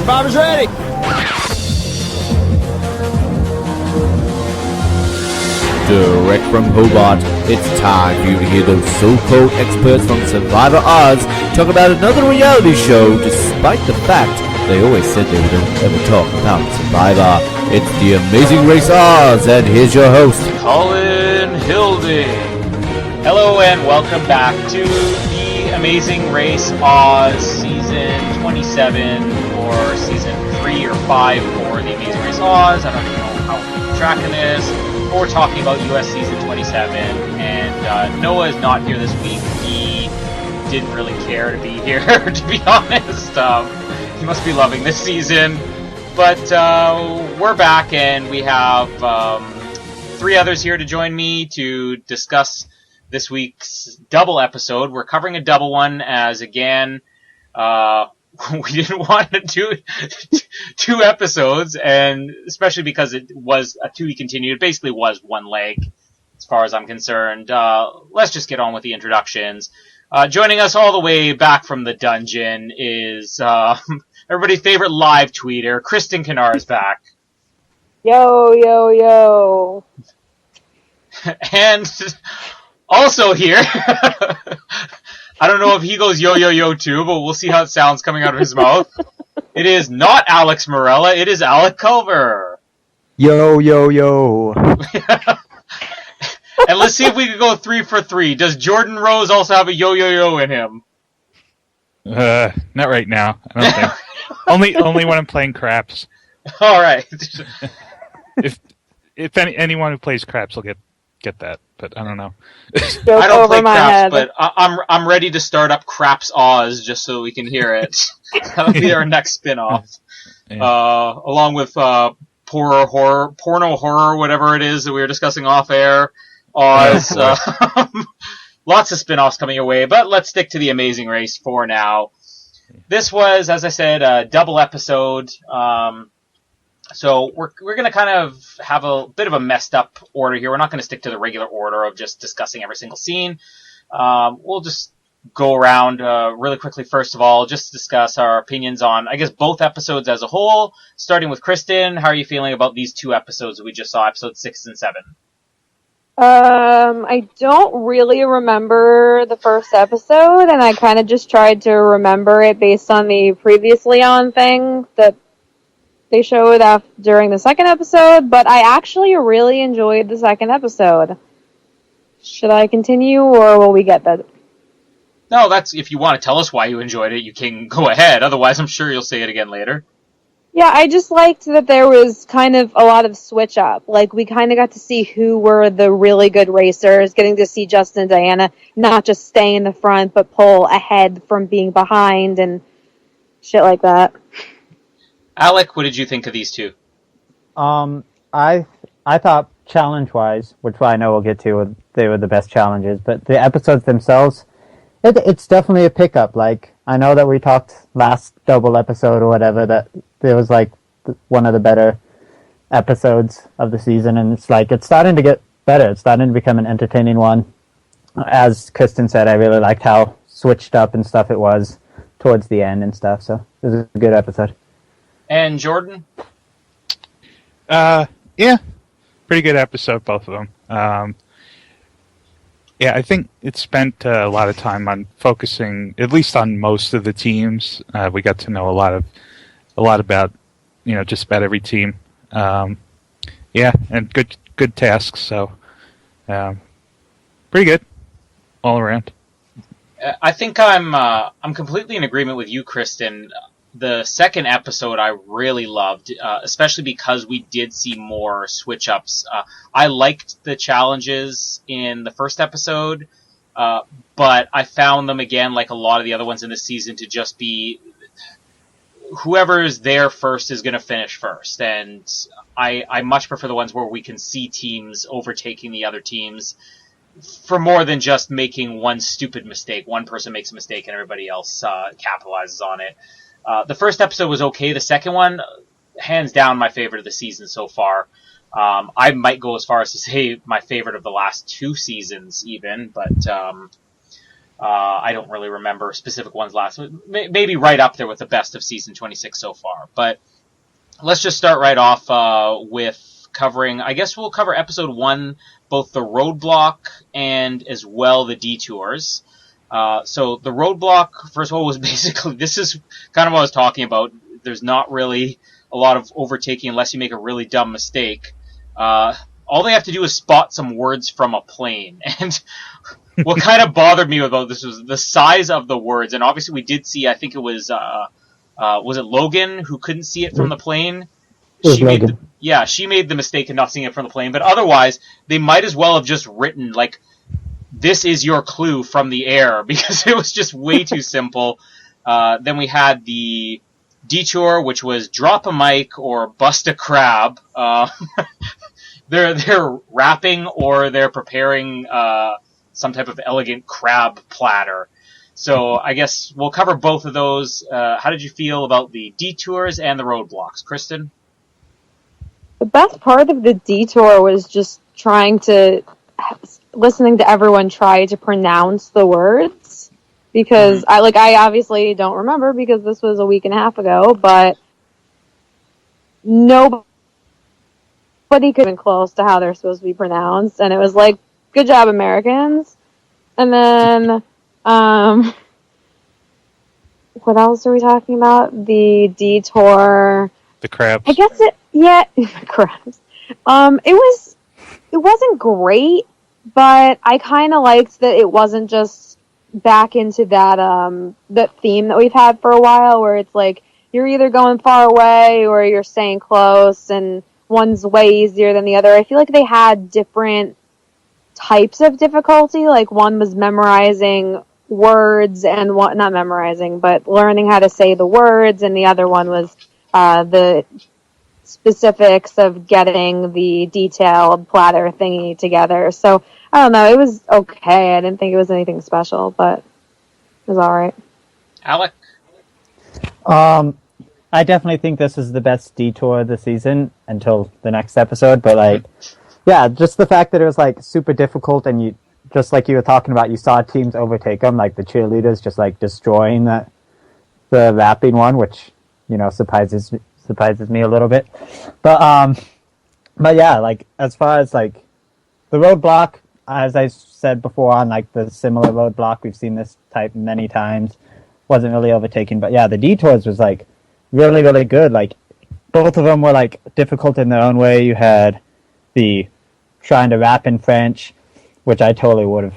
Survivor's ready! Direct from Hobart, it's time for you to hear those so-called experts from Survivor Oz talk about another reality show, despite the fact they always said they wouldn't ever talk about Survivor. It's The Amazing Race Oz, and here's your host, Colin Hilding. Hello and welcome back to The Amazing Race Oz Season 27, or Season 3 or 5 for The Amazing Race Oz. I don't even know how we're tracking this. We're talking about US Season 27, and Noah is not here this week. He didn't really care to be here, to be honest. He must be loving this season. But we're back, and we have 3 others here to join me to discuss this week's double episode. We're covering a double one, as again, we didn't want to do 2 episodes, and especially because it was a 2 continued. It basically was one leg, as far as I'm concerned. Let's just get on with the introductions. Joining us all the way back from the dungeon is everybody's favorite live tweeter, Kristen Kennard is back. Yo, yo, yo. And also here, I don't know if he goes yo, yo, yo too, but we'll see how it sounds coming out of his mouth. It is not Alex Morella, it is Alec Culver. Yo, yo, yo. And let's see if we can go 3 for 3. Does Jordan Rose also have a yo, yo, yo in him? Not right now. I don't think. only when I'm playing craps. All right. If anyone who plays craps will get that, but I don't know. I don't play craps, but I'm ready to start up Craps Oz just so we can hear it. That'll be our next spin-off. Yeah. Along with porno horror, whatever it is that we were discussing off air. Oz. Lots of spin-offs coming your way, but let's stick to The Amazing Race for now. This was, as I said, a double episode. So we're going to kind of have a bit of a messed up order here. We're not going to stick to the regular order of just discussing every single scene. We'll just go around really quickly, first of all, just discuss our opinions on, I guess, both episodes as a whole. Starting with Kristen, how are you feeling about these 2 episodes that we just saw, episodes 6 and 7? I don't really remember the first episode, and I kind of just tried to remember it based on the previously on thing that they showed during the second episode, but I actually really enjoyed the second episode. Should I continue, or will we get that? No, that's, if you want to tell us why you enjoyed it, you can go ahead. Otherwise, I'm sure you'll say it again later. Yeah, I just liked that there was kind of a lot of switch up. Like, we kind of got to see who were the really good racers, getting to see Justin and Diana not just stay in the front, but pull ahead from being behind and shit like that. Alec, what did you think of these 2? I thought challenge-wise, which I know we'll get to, they were the best challenges, but the episodes themselves, it's definitely a pickup. Like, I know that we talked last double episode or whatever that it was like one of the better episodes of the season, and it's like it's starting to get better. It's starting to become an entertaining one. As Kristen said, I really liked how switched up and stuff it was towards the end and stuff, so it was a good episode. And Jordan? Yeah, pretty good episode, both of them. Yeah, I think it spent a lot of time on focusing, at least on most of the teams. We got to know a lot about, just about every team. Yeah, and good tasks. So, pretty good all around. I think I'm completely in agreement with you, Kristen. The second episode I really loved, especially because we did see more switch-ups. I liked the challenges in the first episode, but I found them, again, like a lot of the other ones in this season, to just be whoever is there first is going to finish first. And I much prefer the ones where we can see teams overtaking the other teams for more than just making one stupid mistake. One person makes a mistake and everybody else capitalizes on it. The first episode was okay. The second one, hands down, my favorite of the season so far. I might go as far as to say my favorite of the last 2 seasons even, but I don't really remember specific ones last. Maybe right up there with the best of season 26 so far. But let's just start right off with covering. I guess we'll cover episode 1, both the roadblock and as well the detours. So the roadblock, first of all, was basically, this is kind of what I was talking about. There's not really a lot of overtaking unless you make a really dumb mistake. All they have to do is spot some words from a plane. And what kind of bothered me about this was the size of the words. And obviously we did see, I think it was it Logan who couldn't see it from the plane? She made the mistake of not seeing it from the plane. But otherwise, they might as well have just written, like, this is your clue from the air, because it was just way too simple. Then we had the detour, which was drop a mic or bust a crab. They're rapping or they're preparing some type of elegant crab platter. So I guess we'll cover both of those. How did you feel about the detours and the roadblocks, Kristen? The best part of the detour was just listening to everyone try to pronounce the words, because I obviously don't remember because this was a week and a half ago, but nobody could have been close to how they're supposed to be pronounced, and it was like, good job, Americans. And then what else are we talking about? The detour, The crabs. I guess crabs. It wasn't great, but I kind of liked that it wasn't just back into that theme that we've had for a while, where it's like you're either going far away or you're staying close, and one's way easier than the other. I feel like they had different types of difficulty. Like one was memorizing words and not memorizing, but learning how to say the words, and the other one was the specifics of getting the detailed platter thingy together. So I don't know, it was okay. I didn't think it was anything special, but it was alright. Alec? I definitely think this is the best detour of the season until the next episode, but yeah, just the fact that it was like super difficult, and you, just like you were talking about, you saw teams overtake them, like the cheerleaders just like destroying the rapping one, which, you know, surprises me a little bit. But yeah, like as far as like the roadblock, as I said before on like the similar roadblock, we've seen this type many times, wasn't really overtaken. But yeah, the detours was like really, really good. Like both of them were like difficult in their own way. You had the trying to rap in French, which I totally would have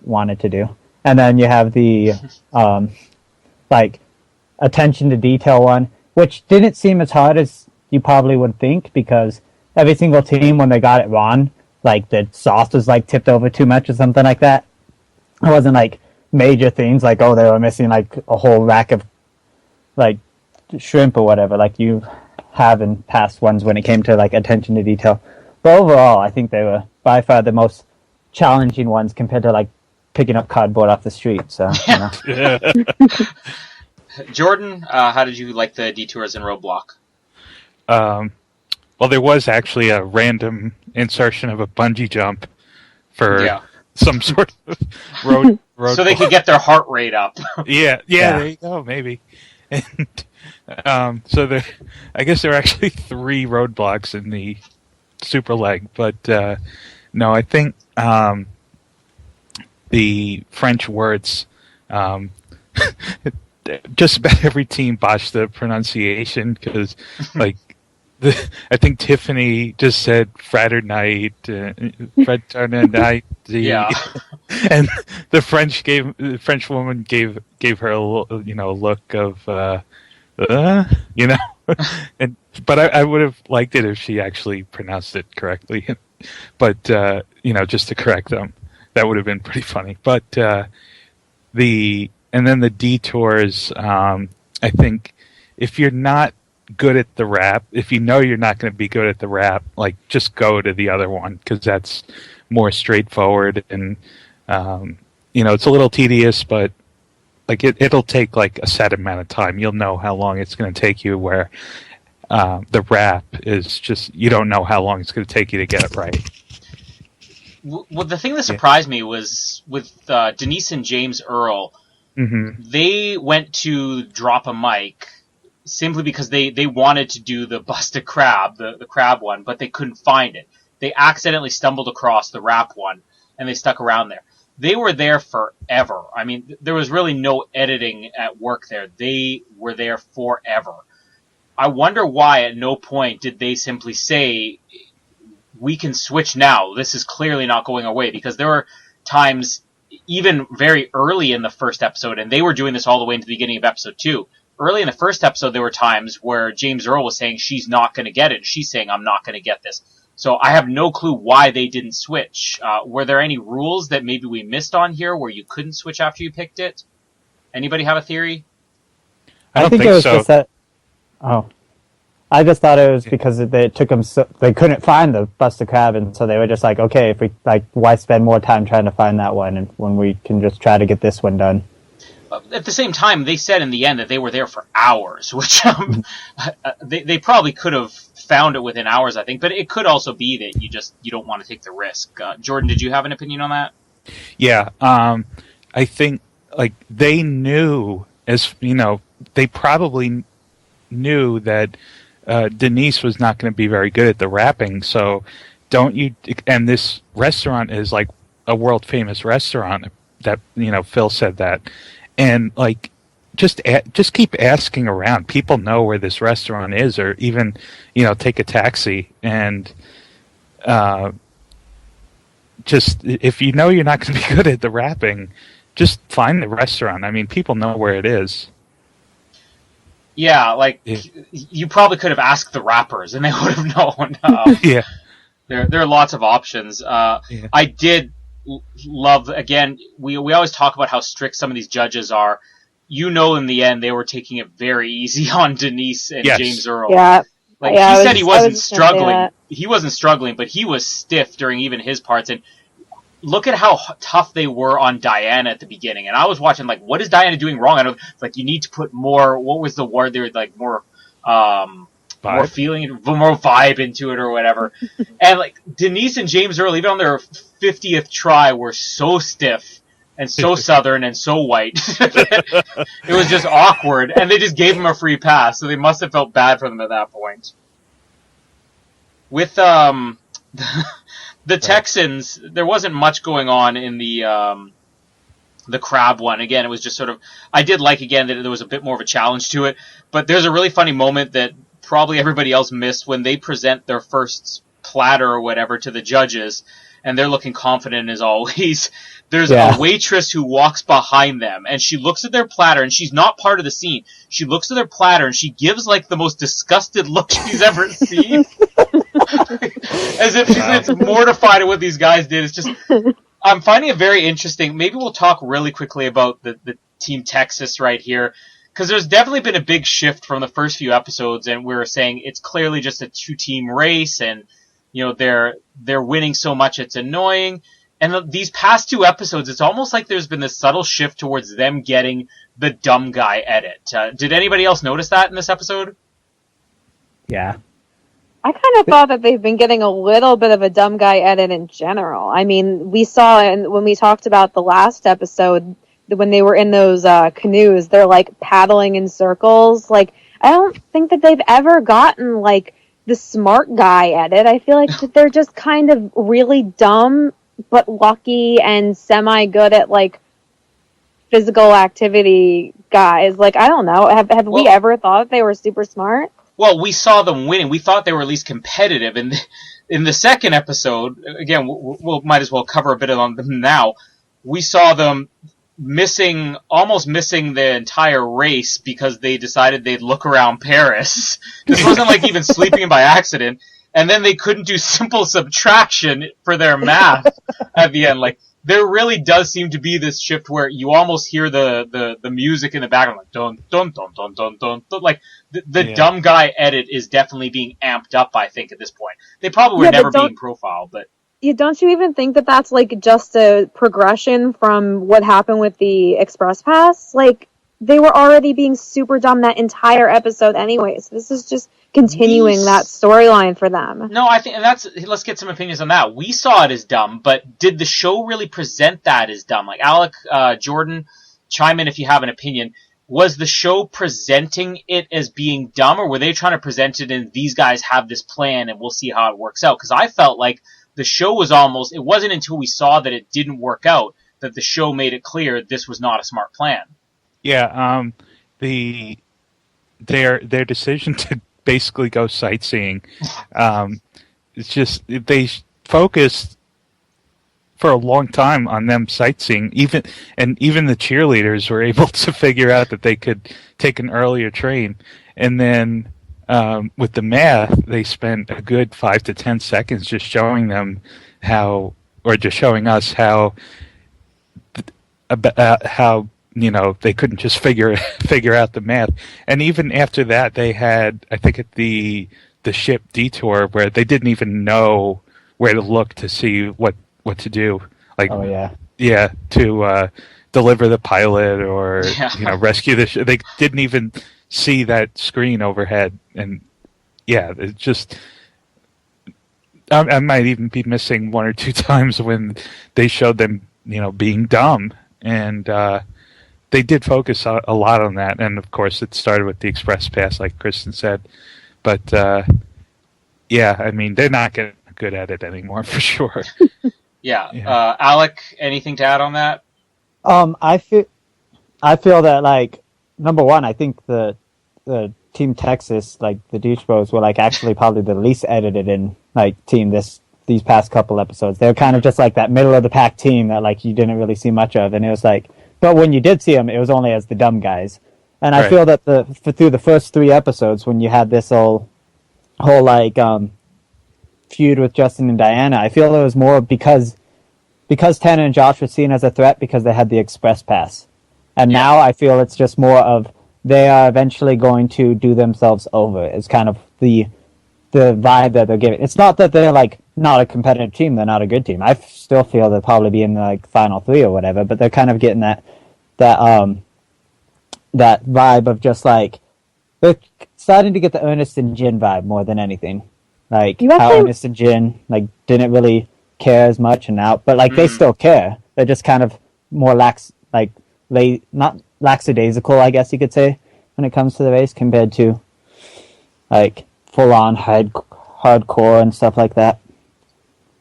wanted to do. And then you have the like attention to detail one, which didn't seem as hard as you probably would think, because every single team, when they got it wrong, like the sauce was like tipped over too much or something like that. It wasn't like major things like, oh, they were missing like a whole rack of like shrimp or whatever, like you have in past ones when it came to like attention to detail. But overall, I think they were by far the most challenging ones compared to like picking up cardboard off the street. So, you know. Jordan, how did you like the detours and roadblock? Well, there was actually a random insertion of a bungee jump for some sort of road. So they could get their heart rate up. Yeah, there you go, maybe. And so I guess there are actually 3 roadblocks in the super leg, but no, I think the French words, just about every team botched the pronunciation, because like I think Tiffany just said fraternite, fraternite, and the French woman gave her a look of but I would have liked it if she actually pronounced it correctly, but just to correct them, that would have been pretty funny. But and then the detours, I think if you're not good at the rap, if you know you're not going to be good at the rap, like just go to the other one, because that's more straightforward, and it's a little tedious, but like it'll take like a set amount of time. You'll know how long it's going to take you, where the rap is just, you don't know how long it's going to take you to get it right. Well, the thing that surprised me was with Denise and James Earl. Mm-hmm. They went to drop a mic simply because they wanted to do the busted crab, the crab one, but they couldn't find it. They accidentally stumbled across the rap one, and they stuck around there. They were there forever. I mean, there was really no editing at work there. They were there forever. I wonder why at no point did they simply say, we can switch now. This is clearly not going away, because there were times, even very early in the first episode, and they were doing this all the way into the beginning of episode 2. Early in the first episode, there were times where James Earl was saying she's not going to get it, and she's saying I'm not going to get this. So I have no clue why they didn't switch. Were there any rules that maybe we missed on here where you couldn't switch after you picked it? Anybody have a theory? I don't think it was so. just that. Oh, I just thought it was because they took them. They couldn't find the busted crab, and so they were just like, okay, if we why spend more time trying to find that one, and when we can just try to get this one done. At the same time, they said in the end that they were there for hours, which they probably could have found it within hours, I think. But it could also be that you don't want to take the risk. Jordan, did you have an opinion on that? Yeah, I think they knew, as you know, they probably knew that Denise was not going to be very good at the rapping. So don't you? And this restaurant is like a world famous restaurant. That Phil said that. And just keep asking around. People know where this restaurant is, or even take a taxi and just if you know you're not going to be good at the rapping, just find the restaurant. I mean, people know where it is. Yeah, you probably could have asked the rappers, and they would have known. Yeah, there are lots of options. Yeah. I did love, again, we always talk about how strict some of these judges are. In the end, they were taking it very easy on Denise and Yes. James Earl. Yeah. He said he wasn't struggling. He wasn't struggling, but he was stiff during even his parts. And look at how tough they were on Diana at the beginning. And I was watching, what is Diana doing wrong? I don't, you need to put more, what was the word there? More feeling, more vibe into it or whatever. And Denise and James Earl, even on their 50th try, were so stiff and so southern and so white. It was just awkward, and they just gave him a free pass, so they must have felt bad for them at that point. With the Texans, there wasn't much going on in the crab one. Again, it was just sort of, I did again that there was a bit more of a challenge to it, but there's a really funny moment that probably everybody else missed when they present their first platter or whatever to the judges, and they're looking confident as always. There's a waitress who walks behind them, and she looks at their platter, and she's not part of the scene. She looks at their platter, and she gives the most disgusted look she's ever seen. As if she's mortified at what these guys did. It's just, I'm finding it very interesting. Maybe we'll talk really quickly about the Team Texas right here, because there's definitely been a big shift from the first few episodes, and we were saying it's clearly just a 2-team race, and they're winning so much it's annoying. And these past 2 episodes, it's almost like there's been this subtle shift towards them getting the dumb guy edit. Did anybody else notice that in this episode? Yeah. I kind of thought that they've been getting a little bit of a dumb guy edit in general. I mean, we saw when we talked about the last episode, when they were in those canoes, they're paddling in circles. I don't think that they've ever gotten the smart guy edit. I feel that they're just kind of really dumb but lucky and semi good at physical activity guys. I don't know. Have we ever thought they were super smart? Well, we saw them winning. We thought they were at least competitive. And in the second episode, again, we'll might as well cover a bit on them now. We saw them almost missing the entire race because they decided they'd look around Paris. This wasn't even sleeping by accident. And then they couldn't do simple subtraction for their math at the end. There really does seem to be this shift where you almost hear the music in the background, dun dun dun dun dun dun. The dumb guy edit is definitely being amped up, I think, at this point. They probably were never being profiled, but don't you even think that that's just a progression from what happened with the Express Pass? they were already being super dumb that entire episode anyways. This is just continuing that storyline for them. No, I think, and let's get some opinions on that. We saw it as dumb, but did the show really present that as dumb? Like, Alec, Jordan, chime in if you have an opinion. Was the show presenting it as being dumb, or were they trying to present it in these guys have this plan and we'll see how it works out? Because I felt like the show was it wasn't until we saw that it didn't work out that the show made it clear this was not a smart plan. Yeah, their decision to basically go sightseeing, it's just they focused for a long time on them sightseeing. Even the cheerleaders were able to figure out that they could take an earlier train, and then with the math, they spent a good 5 to 10 seconds just showing them how, or just showing us how they couldn't just figure out the math. And even after that, they had, I think, at the ship detour where they didn't even know where to look to see what to do. Like, to deliver the pilot or rescue the ship. They didn't even see that screen overhead. And it's just, I might even be missing one or two times when they showed them, being dumb. And they did focus a lot on that, and of course it started with the Express Pass, like Kristen said. But I mean, they're not getting good at it anymore, for sure. Alec, anything to add on that? I feel that, like, number one, I think the Team Texas, like the Douche Bros, were like actually probably the least edited in like team these past couple episodes. They were kind of just like that middle of the pack team that like you didn't really see much of, and it was like. But when you did see them, it was only as the dumb guys. And I feel that through the first 3 episodes, when you had this whole like feud with Justin and Diana, I feel it was more because Tanner and Josh were seen as a threat because they had the Express Pass. And now I feel it's just more of they are eventually going to do themselves over. It's kind of the vibe that they're giving. It's not that they're like not a competitive team, they're not a good team. I still feel they'll probably be in the like final 3 or whatever, but they're kind of getting that vibe of just like they're starting to get the Ernest and Jin vibe more than anything. Like how Ernest and Jin like didn't really care as much, and now, but like they still care. They're just kind of more not lackadaisical, I guess you could say, when it comes to the race compared to like full on hardcore and stuff like that.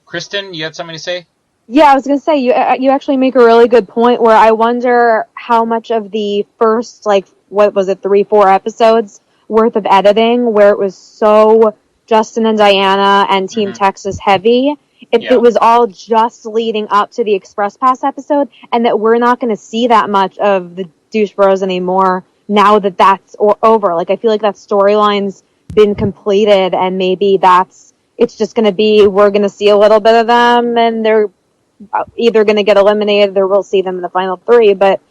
Kristen, you had something to say? Yeah, I was going to say, you actually make a really good point where I wonder how much of the first, like, what was it, 3-4 episodes worth of editing where it was so Justin and Diana and Team Texas heavy, if it was all just leading up to the Express Pass episode, and that we're not going to see that much of the Douche Bros anymore now that that's over. Like, I feel like that storyline's been completed, and maybe it's just going to be, we're going to see a little bit of them, and they're either going to get eliminated or we'll see them in the final 3. But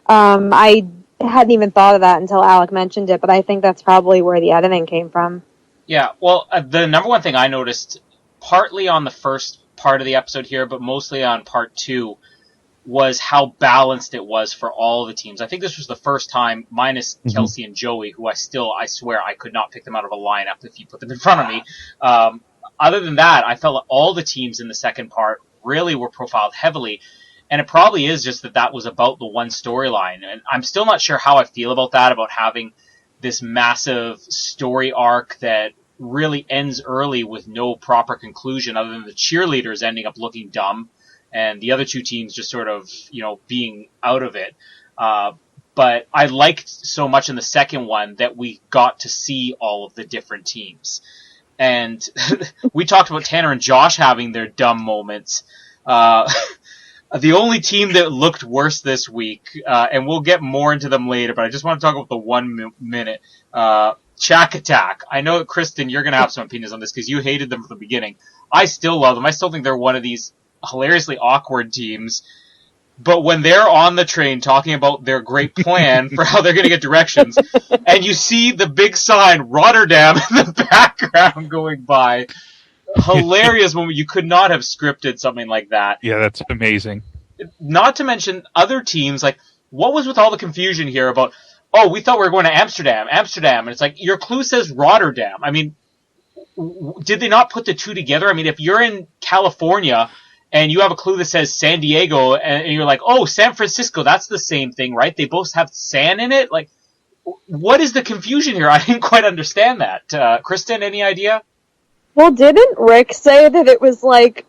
I hadn't even thought of that until Alec mentioned it, but I think that's probably where the editing came from. Yeah, well, the number one thing I noticed, partly on the first part of the episode here, but mostly on part 2, was how balanced it was for all the teams. I think this was the first time, minus Kelsey and Joey, who I swear I could not pick them out of a lineup if you put them in front of me. Other than that, I felt like all the teams in the second part really were profiled heavily. And it probably is just that was about the one storyline. And I'm still not sure how I feel about that, about having this massive story arc that really ends early with no proper conclusion other than the cheerleaders ending up looking dumb and the other 2 teams just sort of, being out of it. But I liked so much in the second one that we got to see all of the different teams. And we talked about Tanner and Josh having their dumb moments. The only team that looked worse this week, and we'll get more into them later, but I just want to talk about the 1 minute. Shack Attack. I know, Kristen, you're going to have some opinions on this because you hated them from the beginning. I still love them. I still think they're one of these hilariously awkward teams. But when they're on the train talking about their great plan for how they're going to get directions, and you see the big sign, Rotterdam, in the background going by, hilarious moment. You could not have scripted something like that. Yeah, that's amazing. Not to mention other teams, like, what was with all the confusion here about, oh, we thought we were going to Amsterdam, and it's like, your clue says Rotterdam. I mean, did they not put the two together? I mean, if you're in California and you have a clue that says San Diego, and you're like, oh, San Francisco, that's the same thing, right? They both have San in it? Like, what is the confusion here? I didn't quite understand that. Kristen, any idea? Well, didn't Rick say that it was like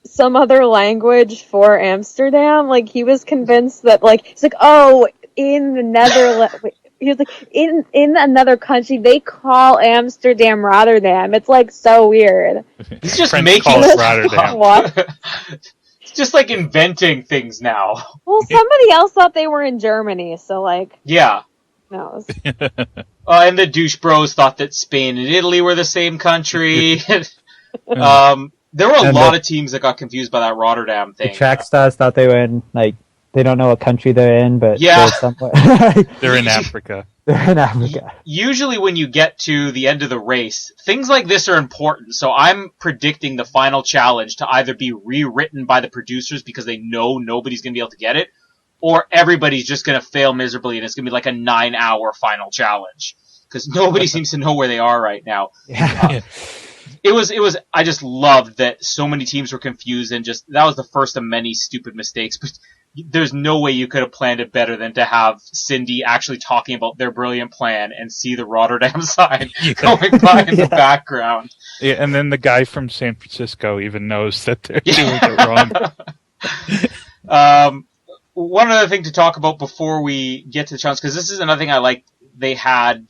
some other language for Amsterdam? Like, he was convinced that, like, he's like, oh, in the Netherlands, he was like, in another country, they call Amsterdam Rotterdam. It's, like, so weird. He's just French making call it stuff Rotterdam. up. What? It's just, like, inventing things now. Well, somebody else thought they were in Germany, so, like, Yeah. who knows? And the douche bros thought that Spain and Italy were the same country. There were a lot of teams that got confused by that Rotterdam thing. The track stars thought they were in, like, they don't know what country they're in, but Yeah. they're somewhere. They're in Africa. They're in Africa. Usually when you get to the end of the race, things like this are important. So I'm predicting the final challenge to either be rewritten by the producers because they know nobody's going to be able to get it, or everybody's just going to fail miserably and it's going to be like a 9-hour final challenge. Because nobody seems to know where they are right now. Yeah. It was, I just loved that so many teams were confused and just, that was the first of many stupid mistakes, but there's no way you could have planned it better than to have Cindy actually talking about their brilliant plan and see the Rotterdam sign going by in the background. Yeah, and then the guy from San Francisco even knows that they're doing it wrong. One other thing to talk about before we get to the challenge, because this is another thing I like, they had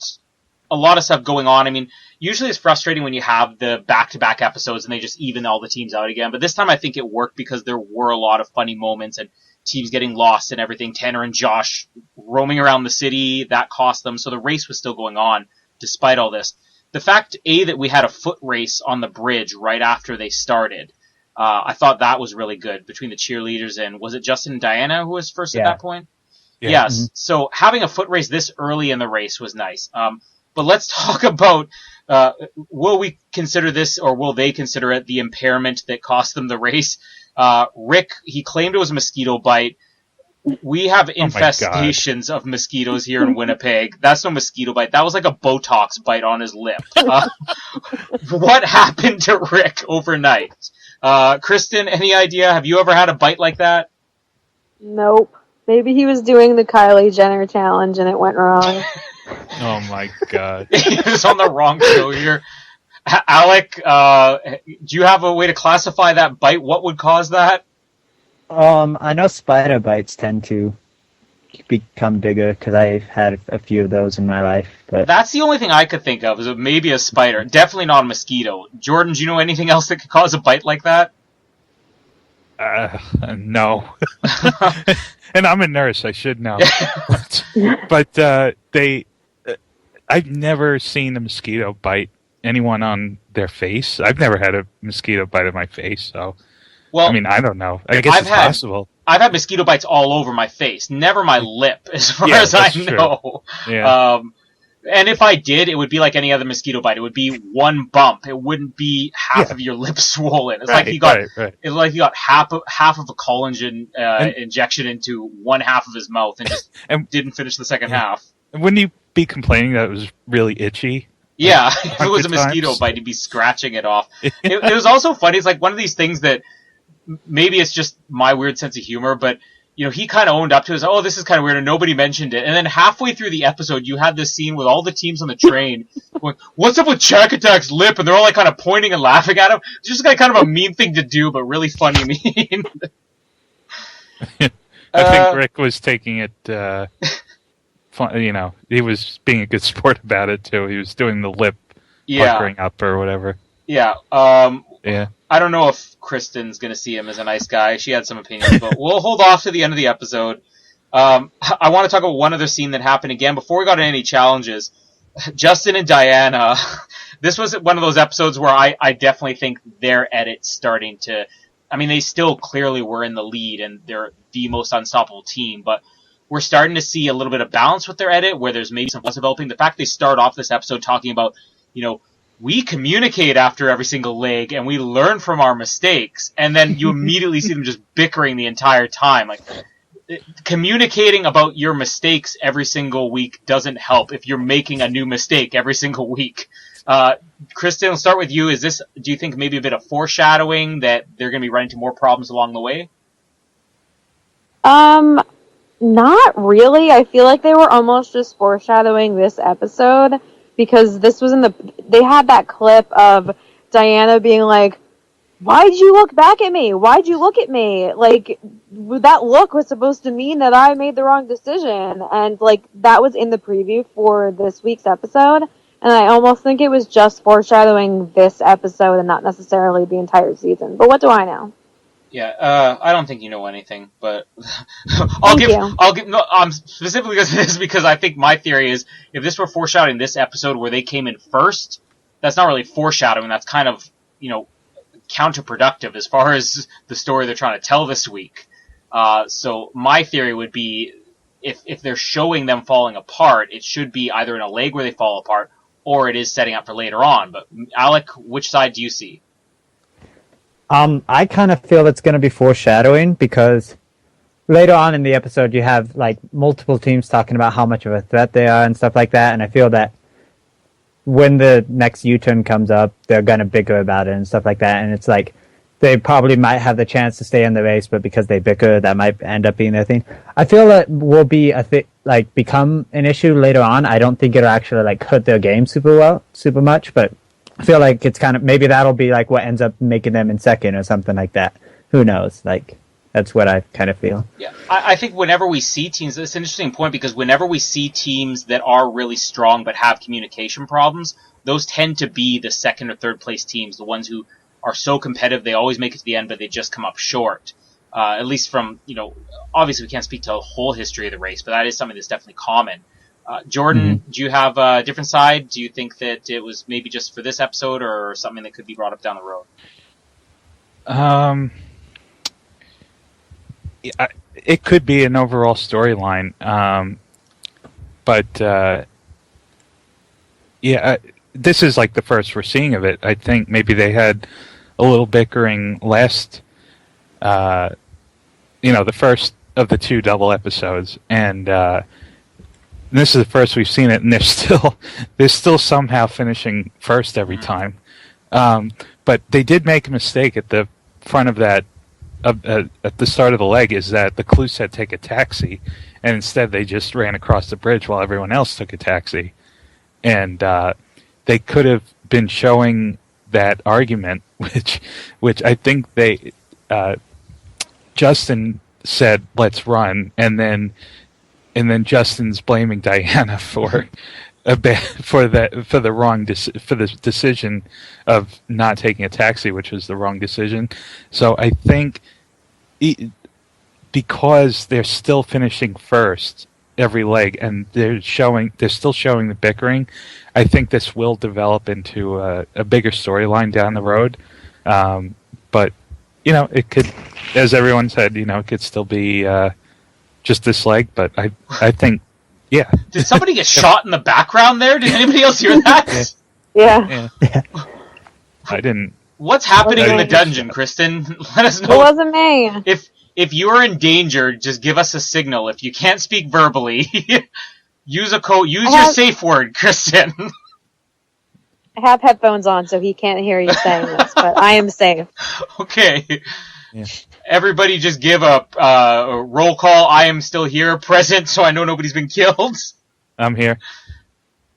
a lot of stuff going on. I mean, usually it's frustrating when you have the back-to-back episodes and they just even all the teams out again, but this time I think it worked because there were a lot of funny moments and teams getting lost and everything. Tanner and Josh roaming around the city, that cost them, so the race was still going on despite all this. The fact, that we had a foot race on the bridge right after they started, I thought that was really good between the cheerleaders and, was it Justin and Diana who was first at that point? Yeah. Yes. Mm-hmm. So having a foot race this early in the race was nice. But let's talk about, will we consider this, or will they consider it, the impairment that cost them the race? Rick, he claimed it was a mosquito bite. We have infestations of mosquitoes here in Winnipeg. That's no mosquito bite. That was like a Botox bite on his lip. What happened to Rick overnight? Kristen, any idea? Have you ever had a bite like that? Nope. Maybe he was doing the Kylie Jenner challenge and it went wrong. Oh my god. He was on the wrong show here. Alec, do you have a way to classify that bite? What would cause that? I know spider bites tend to become bigger because I've had a few of those in my life. But That's the only thing I could think of, is maybe a spider. Definitely not a mosquito. Jordan, do you know anything else that could cause a bite like that? No. And I'm a nurse, I should know. But I've never seen a mosquito bite anyone on their face. I've never had a mosquito bite on my face, so Well, I mean, I don't know. I guess it's possible. I've had mosquito bites all over my face, never my lip, as far as I know. Yeah. And if I did, it would be like any other mosquito bite. It would be one bump. It wouldn't be half of your lip swollen. It's like you got it's like you got half of a collagen injection into one half of his mouth and just didn't finish the second half. And wouldn't you be complaining that it was really itchy? Yeah, if it was a mosquito bite, he'd be scratching it off. It was also funny. It's like one of these things that maybe it's just my weird sense of humor, but you know, he kind of owned up to it. Oh, this is kind of weird, and nobody mentioned it. And then halfway through the episode, you had this scene with all the teams on the train going, "What's up with Jack Attack's lip?" And they're all like kind of pointing and laughing at him. It's just like kind of a mean thing to do, but really funny mean. I think Rick was taking it. You know, he was being a good sport about it too. He was doing the lip puckering up or whatever. Yeah. Yeah. I don't know if Kristen's going to see him as a nice guy. She had some opinions, but we'll hold off to the end of the episode. I want to talk about one other scene that happened again before we got into any challenges. Justin and Diana. This was one of those episodes where I definitely think their edit's starting to... I mean, they still clearly were in the lead, and they're the most unstoppable team, but we're starting to see a little bit of balance with their edit, where there's maybe some less developing. The fact they start off this episode talking about, you know, we communicate after every single leg, and we learn from our mistakes, and then you immediately see them just bickering the entire time. Like, communicating about your mistakes every single week doesn't help if you're making a new mistake every single week. Kristen, I'll start with you. Do you think maybe a bit of foreshadowing that they're going to be running into more problems along the way? Not really. I feel like they were almost just foreshadowing this episode because this was they had that clip of Diana being like, "Why'd you look back at me? Why'd you look at me?" Like, that look was supposed to mean that I made the wrong decision. And, like, that was in the preview for this week's episode. And I almost think it was just foreshadowing this episode and not necessarily the entire season. But what do I know? Yeah, I don't think you know anything, but specifically because I think my theory is if this were foreshadowing this episode where they came in first, that's not really foreshadowing. That's kind of, counterproductive as far as the story they're trying to tell this week. So my theory would be if they're showing them falling apart, it should be either in a leg where they fall apart or it is setting up for later on. But Alec, which side do you see? I kind of feel it's going to be foreshadowing because later on in the episode you have like multiple teams talking about how much of a threat they are and stuff like that, and I feel that when the next U-turn comes up, they're going to bicker about it and stuff like that, and it's like they probably might have the chance to stay in the race, but because they bicker, that might end up being their thing. I feel that will be become an issue later on. I don't think it'll actually like hurt their game super much, but I feel like it's kind of, maybe that'll be like what ends up making them in second or something like that. Who knows? Like, that's what I kind of feel. Yeah, I think whenever we see teams, it's an interesting point because whenever we see teams that are really strong but have communication problems, those tend to be the second or third place teams, the ones who are so competitive they always make it to the end but they just come up short. At least from, obviously we can't speak to the whole history of the race, but that is something that's definitely common. Jordan, do you have a different side? Do you think that it was maybe just for this episode or something that could be brought up down the road? It could be an overall storyline, but this is like the first we're seeing of it. I think maybe they had a little bickering last, the first of the two double episodes, and this is the first we've seen it, and they're still somehow finishing first every time. But they did make a mistake at the front of that, at the start of the leg, is that the clue said take a taxi, and instead they just ran across the bridge while everyone else took a taxi. And they could have been showing that argument, which I think Justin said, "Let's run," and then Justin's blaming Diana for the decision of not taking a taxi, which was the wrong decision. So I think because they're still finishing first every leg and they're still showing the bickering, I think this will develop into a bigger storyline down the road. But it could, as everyone said, it could still be just this leg, but I think, yeah. Did somebody get shot in the background there? Did anybody else hear that? Yeah. I didn't. What's happening in the dungeon, Kristen? Let us know. It wasn't me. If you're in danger, just give us a signal. If you can't speak verbally, use a code. Use your safe word, Kristen. I have headphones on, so he can't hear you saying this, but I am safe. Okay. Yeah. Everybody just give a roll call. I am still here, present, so I know nobody's been killed. I'm here.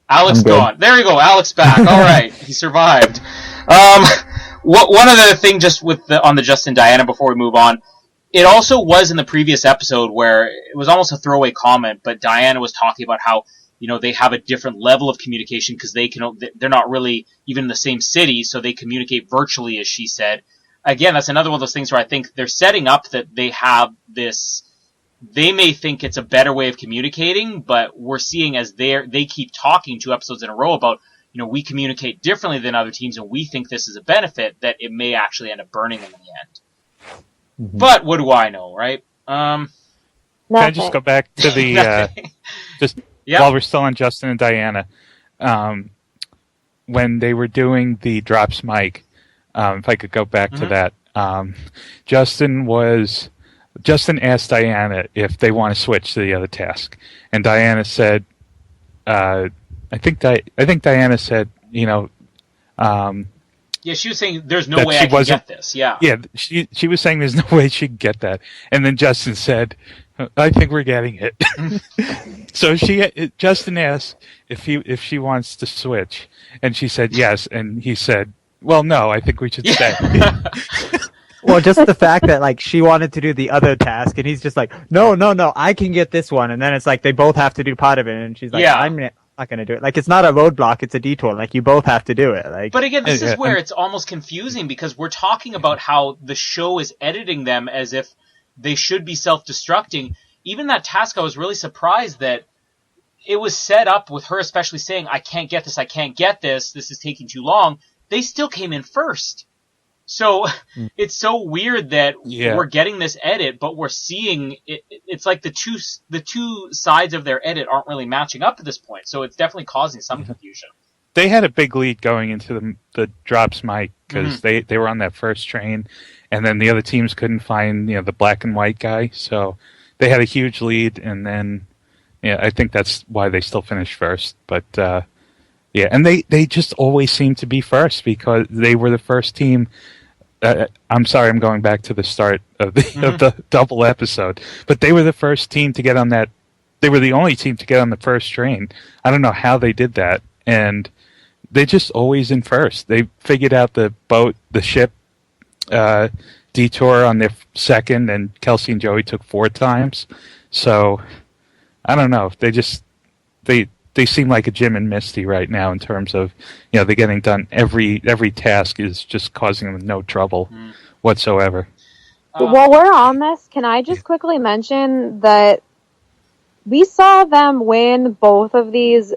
Alex gone. There you go. Alex back. All right, he survived. One other thing, just on the Justin Diana before we move on, it also was in the previous episode where it was almost a throwaway comment, but Diana was talking about how they have a different level of communication because they're not really even in the same city, so they communicate virtually, as she said. Again, that's another one of those things where I think they're setting up that they have this. They may think it's a better way of communicating, but we're seeing as they keep talking 2 episodes in a row about, we communicate differently than other teams, and we think this is a benefit, that it may actually end up burning them in the end. Mm-hmm. But what do I know, right? Can I just go back to the while we're still on Justin and Diana, when they were doing the drops mic, if I could go back to that, Justin was Justin asked Diana if they want to switch to the other task, and Diana said, I think Diana said, Yeah, she was saying there's no that way she I can wasn't- get this. Yeah. yeah, she was saying there's no way she could get that, and then Justin said, I think we're getting it. So Justin asked if she wants to switch, and she said yes, and he said, well, no, I think we should stay. Well, just the fact that like she wanted to do the other task, and he's just like, no, I can get this one, and then it's like they both have to do part of it, and she's like, Yeah. I'm not going to do it. Like it's not a roadblock; it's a detour. Like you both have to do it. Like, But again, this is Yeah, where it's almost confusing because we're talking about how the show is editing them as if they should be self-destructing. Even that task, I was really surprised that it was set up with her especially saying, I can't get this, this is taking too long. They still came in first. So it's so weird that Yeah. we're getting this edit, but we're seeing it. It's like the two sides of their edit aren't really matching up at this point. So it's definitely causing some confusion. They had a big lead going into the drops mic because they were on that first train, and then the other teams couldn't find the black and white guy, so they had a huge lead, and then I think that's why they still finished first. But and they just always seem to be first because they were the first team. I'm sorry, I'm going back to the start of the double episode, but they were the first team to get on that. They were the only team to get on the first train. I don't know how they did that, and they just always in first. They figured out the ship detour on their second, and Kelsey and Joey took 4 times. So I don't know. They seem like a Jim and Misty right now in terms of they're getting done. Every task is just causing them no trouble whatsoever. While we're on this, can I just quickly mention that we saw them win both of these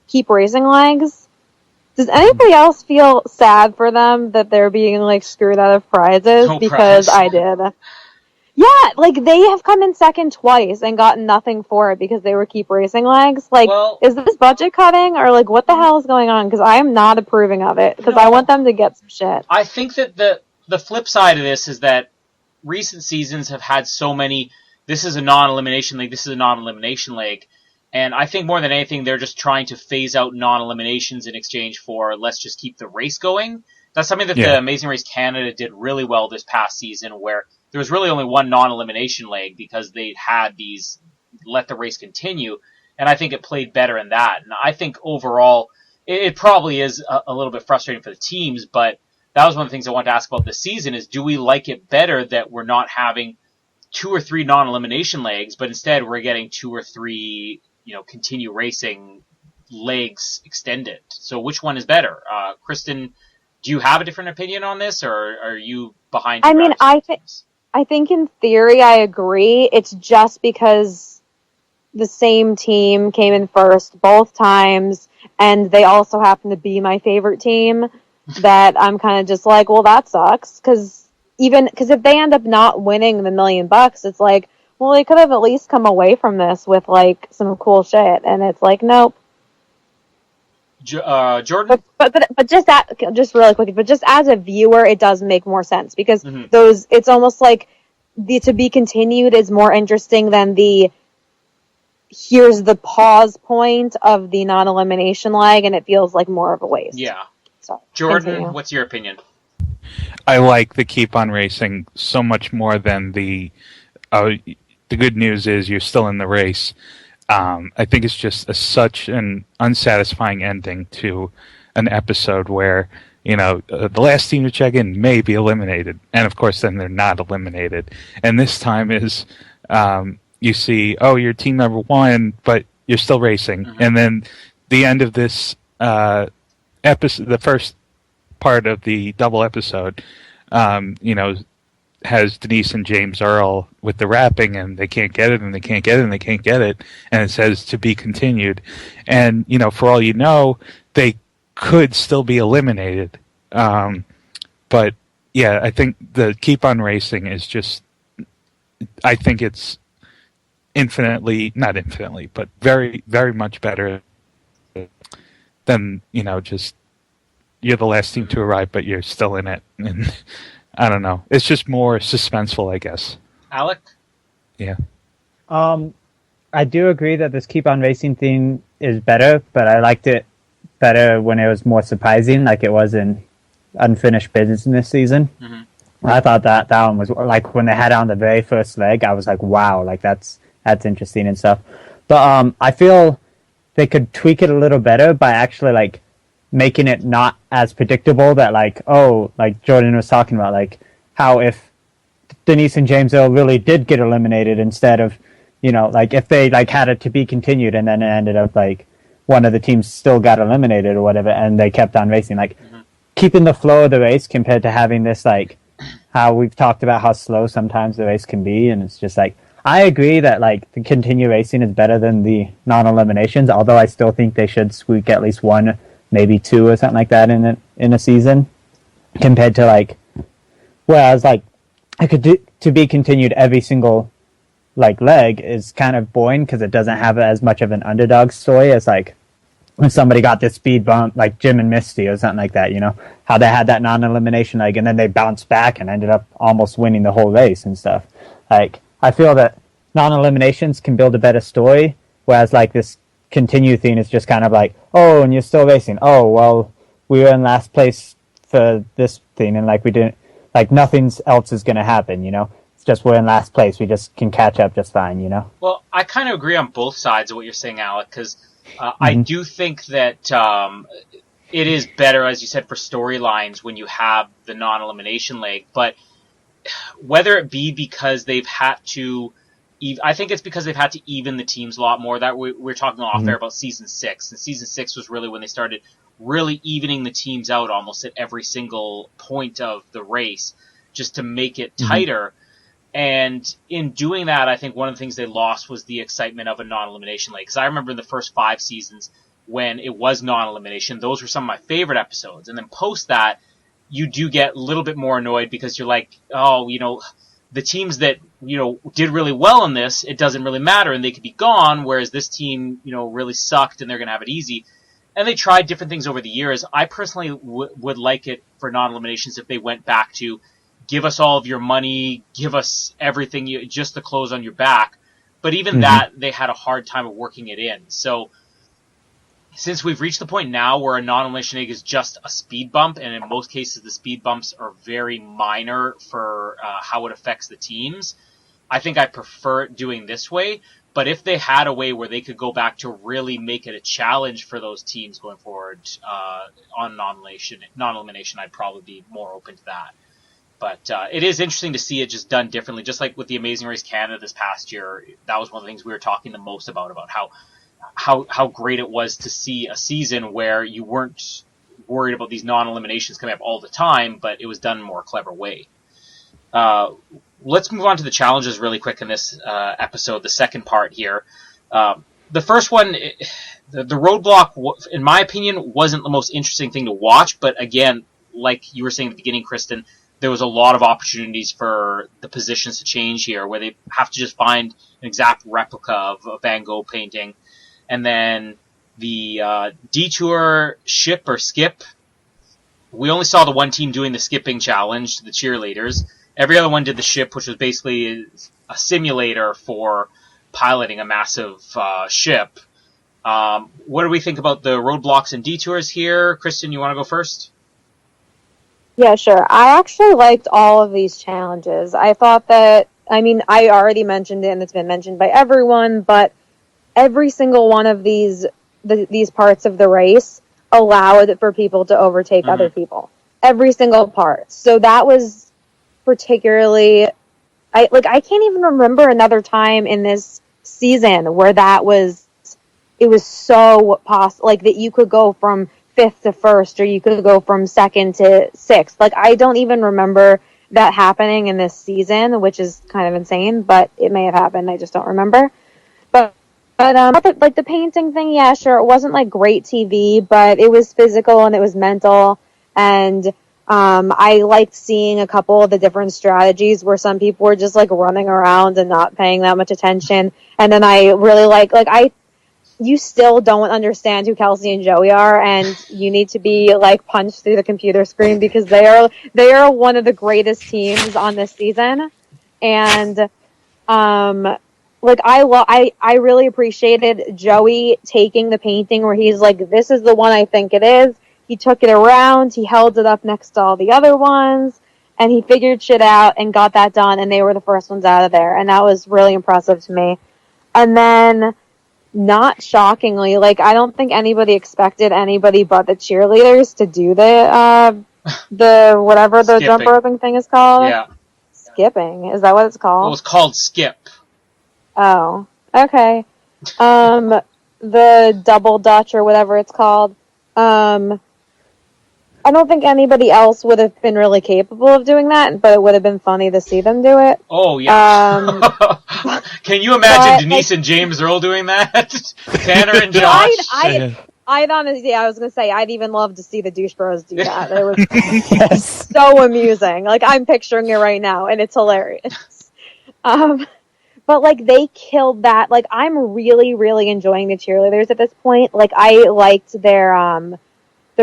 keep racing legs? Does anybody else feel sad for them that they're being like screwed out of prizes? No Because prize. I did. Yeah, like they have come in second twice and gotten nothing for it because they were keep racing legs. Like, Well- is this budget cutting or like what the hell is going on? Because I am not approving of it because I No. want them to get some shit. I think that the flip side of this is that recent seasons have had so many. This is a non-elimination league. This is a non-elimination league. And I think more than anything, they're just trying to phase out non-eliminations in exchange for let's just keep the race going. That's something that the Amazing Race Canada did really well this past season, where there was really only one non-elimination leg because they had these let the race continue. And I think it played better in that. And I think overall, it probably is a little bit frustrating for the teams, but that was one of the things I wanted to ask about this season is do we like it better that we're not having 2 or 3 non-elimination legs, but instead we're getting 2 or 3, continue racing legs extended. So which one is better? Kristen, do you have a different opinion on this, or are you behind? I mean, I think in theory I agree. It's just because the same team came in first both times, and they also happen to be my favorite team, that I'm kind of just like, well, that sucks. Because if they end up not winning the $1 million, it's like, well, they could have at least come away from this with like some cool shit, and it's like, nope. Jordan? But just really quickly, but just as a viewer, it does make more sense because it's almost like the to be continued is more interesting than the here's the pause point of the non-elimination leg, and it feels like more of a waste. Yeah. So, Jordan, continue. what's your opinion? I like the keep on racing so much more than the good news is you're still in the race. I think it's just such an unsatisfying ending to an episode where, the last team to check in may be eliminated. And of course, then they're not eliminated. And this time is, you see, you're team number 1, but you're still racing. And then the end of this episode, the first part of the double episode, has Denise and James Earl with the rapping, and they can't get it, and they can't get it, and they can't get it, and it says to be continued. And, for all you know, they could still be eliminated. But, yeah, I think the keep on racing is just, I think it's not infinitely, but very, very much better than, just you're the last team to arrive, but you're still in it. And I don't know. It's just more suspenseful, I guess. Alec? Yeah. I do agree that this Keep On Racing thing is better, but I liked it better when it was more surprising, like it was in Unfinished Business this season. Mm-hmm. I thought that one was like when they had it on the very first leg. I was like, wow, like that's interesting and stuff. But I feel they could tweak it a little better by actually like making it not as predictable. That like, oh, like Jordan was talking about, like how if Denise and James Earl really did get eliminated instead of, you know, like if they like had it to be continued and then it ended up like one of the teams still got eliminated or whatever and they kept on racing, like keeping the flow of the race compared to having this like how we've talked about how slow sometimes the race can be. And it's just like, I agree that like the continue racing is better than the non-eliminations, although I still think they should squeak at least one, maybe two or something like that in a season, compared to like, whereas like I could do to be continued every single like leg is kind of boring because it doesn't have as much of an underdog story as like when somebody got this speed bump like Jim and Misty or something like that, you know, how they had that non-elimination leg and then they bounced back and ended up almost winning the whole race and stuff. Like I feel that non-eliminations can build a better story, whereas like this continue thing is just kind of like, oh, and you're still racing, oh well, we were in last place for this thing and like we didn't, like nothing else is going to happen, you know. Just we're in last place. We just can catch up just fine, you know? Well, I kind of agree on both sides of what you're saying, Alec, because I do think that it is better, as you said, for storylines when you have the non-elimination leg. But whether it be because they've had to, I think it's because they've had to even the teams a lot more. That we're talking off air about season 6, and season 6 was really when they started really evening the teams out almost at every single point of the race, just to make it tighter. And in doing that, I think one of the things they lost was the excitement of a non-elimination leg. Because I remember in the first 5 seasons when it was non-elimination, those were some of my favorite episodes. And then post that, you do get a little bit more annoyed because you're like, oh, you know, the teams that, you know, did really well in this, it doesn't really matter and they could be gone. Whereas this team, you know, really sucked and they're going to have it easy. And they tried different things over the years. I personally would like it for non-eliminations if they went back to, give us all of your money, give us everything, just the clothes on your back. But even that, they had a hard time of working it in. So since we've reached the point now where a non-elimination egg is just a speed bump, and in most cases the speed bumps are very minor for how it affects the teams, I think I prefer it doing this way. But if they had a way where they could go back to really make it a challenge for those teams going forward on non-elimination, I'd probably be more open to that. But it is interesting to see it just done differently, just like with the Amazing Race Canada this past year. That was one of the things we were talking the most about how great it was to see a season where you weren't worried about these non-eliminations coming up all the time, but it was done in a more clever way. Let's move on to the challenges really quick in this episode, the second part here. The first one, the roadblock, in my opinion, wasn't the most interesting thing to watch, but again, like you were saying at the beginning, Kristen, there was a lot of opportunities for the positions to change here, where they have to just find an exact replica of a Van Gogh painting. And then the detour ship or skip, we only saw the one team doing the skipping challenge, the cheerleaders. Every other one did the ship, which was basically a simulator for piloting a massive ship. What do we think about the roadblocks and detours here? Kristen, you want to go first? Yeah, sure. I actually liked all of these challenges. I thought that, I mean, I already mentioned it and it's been mentioned by everyone, but every single one of these parts of the race allowed for people to overtake other people. Every single part. So that was particularly, I can't even remember another time in this season where it was so possible, like that you could go from 5th to 1st, or you could go from 2nd to 6th. Like, I don't even remember that happening in this season, which is kind of insane, but it may have happened. I just don't remember. But like the painting thing, yeah, sure, it wasn't like great TV, but it was physical and it was mental. And I liked seeing a couple of the different strategies where some people were just like running around and not paying that much attention. And then I really you still don't understand who Kelsey and Joey are, and you need to be like punched through the computer screen because they are one of the greatest teams on this season. And Like I really appreciated Joey taking the painting where he's like, this is the one I think it is. He took it around, he held it up next to all the other ones, and he figured shit out and got that done, and they were the first ones out of there, and that was really impressive to me. And then, not shockingly, like, I don't think anybody expected anybody but the cheerleaders to do the whatever the jump Skipping. roping thing is called. Yeah. Skipping, is that what it's called? Well, it's called skip. Oh, okay. The double dutch or whatever it's called. I don't think anybody else would have been really capable of doing that, but it would have been funny to see them do it. Oh, yeah. Can you imagine Denise and James Earl doing that? Tanner and Josh? I'd honestly, I was going to say, I'd even love to see the douche bros do that. It was so amusing. Like, I'm picturing it right now, and it's hilarious. But, like, they killed that. Like, I'm really, really enjoying the cheerleaders at this point. Like, I liked their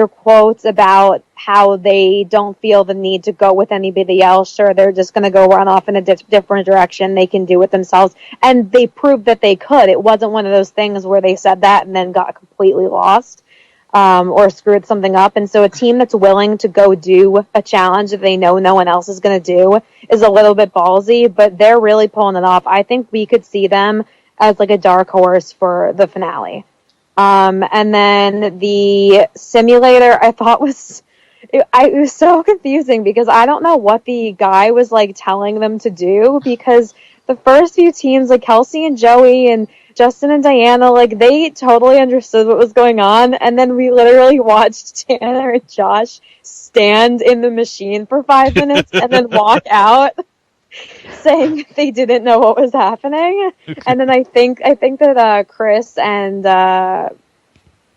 quotes about how they don't feel the need to go with anybody else. Sure, they're just going to go run off in a different direction. They can do it themselves. And they proved that they could. It wasn't one of those things where they said that and then got completely lost or screwed something up. And so a team that's willing to go do a challenge that they know no one else is going to do is a little bit ballsy, but they're really pulling it off. I think we could see them as like a dark horse for the finale. And then the simulator I thought it was so confusing because I don't know what the guy was like telling them to do, because the first few teams, like Kelsey and Joey and Justin and Diana, like they totally understood what was going on, and then we literally watched Tanner and Josh stand in the machine for 5 minutes and then walk out saying they didn't know what was happening. And then I think that Chris and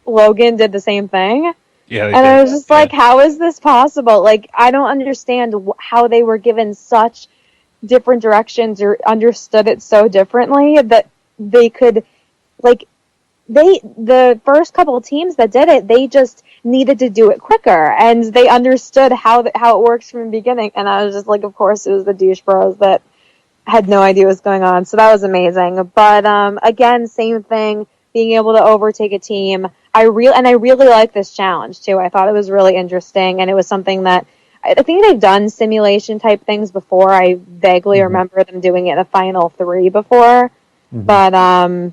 Logan did the same thing. Yeah, and I was just like, how is this possible? Like, I don't understand how they were given such different directions or understood it so differently that they could, like, the first couple of teams that did it, they just needed to do it quicker, and they understood how it works from the beginning. And I was just like, of course, it was the douche bros that had no idea what was going on. So that was amazing. But again, same thing, being able to overtake a team. I really like this challenge too. I thought it was really interesting, and it was something that I think they've done simulation type things before. I vaguely remember them doing it in the final 3 before, but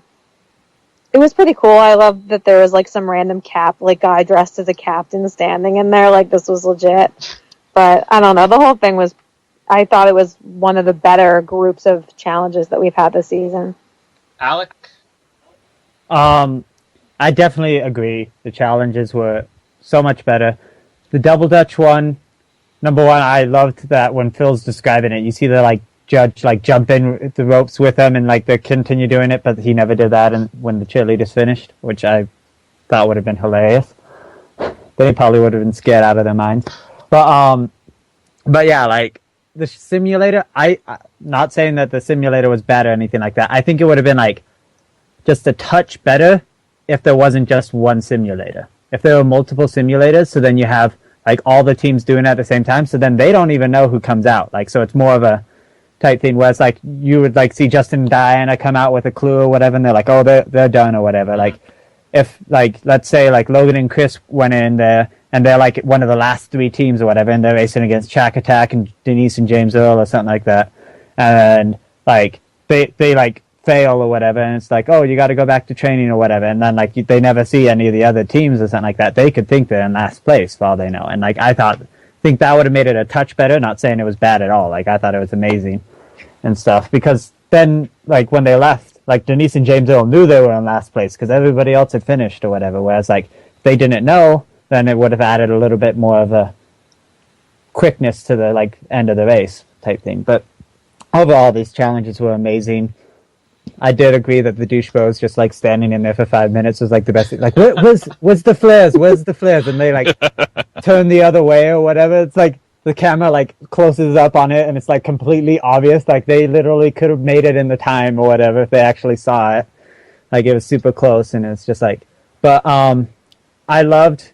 it was pretty cool. I love that there was like some random guy dressed as a captain standing in there. Like, this was legit. But I don't know. The whole thing was, I thought it was one of the better groups of challenges that we've had this season. Alec? I definitely agree. The challenges were so much better. The Double Dutch one, number one, I loved that when Phil's describing it, you see the like judge like jump in the ropes with them and like they continue doing it, but he never did that. And when the cheerleaders finished, which I thought would have been hilarious, they probably would have been scared out of their minds. But yeah, like the simulator, I not saying that the simulator was bad or anything like that. I think it would have been like just a touch better if there wasn't just one simulator. If there were multiple simulators, so then you have like all the teams doing it at the same time, so then they don't even know who comes out. Like, so it's more of a type thing where it's like you would like see Justin and Diana come out with a clue or whatever, and they're like, oh, they're done or whatever. Like, if like let's say like Logan and Chris went in there and they're like one of the last 3 teams or whatever, and they're racing against Shack Attack and Denise and James Earl or something like that, and like they like fail or whatever, and it's like, oh, you got to go back to training or whatever, and then like they never see any of the other teams or something like that. They could think they're in last place for all they know. And like I think that would have made it a touch better. Not saying it was bad at all. Like I thought it was amazing and stuff, because then like when they left, like Denise and James Earl knew they were in last place because everybody else had finished or whatever. Whereas like if they didn't know, then it would have added a little bit more of a quickness to the like end of the race type thing. But overall, these challenges were amazing. I did agree that the douche bros just like standing in there for 5 minutes was like the best thing. Like, where's the flares? Where's the flares? And they like turn the other way or whatever. It's like the camera like closes up on it and it's like completely obvious. Like they literally could have made it in the time or whatever if they actually saw it. Like it was super close, and it's just like, but I loved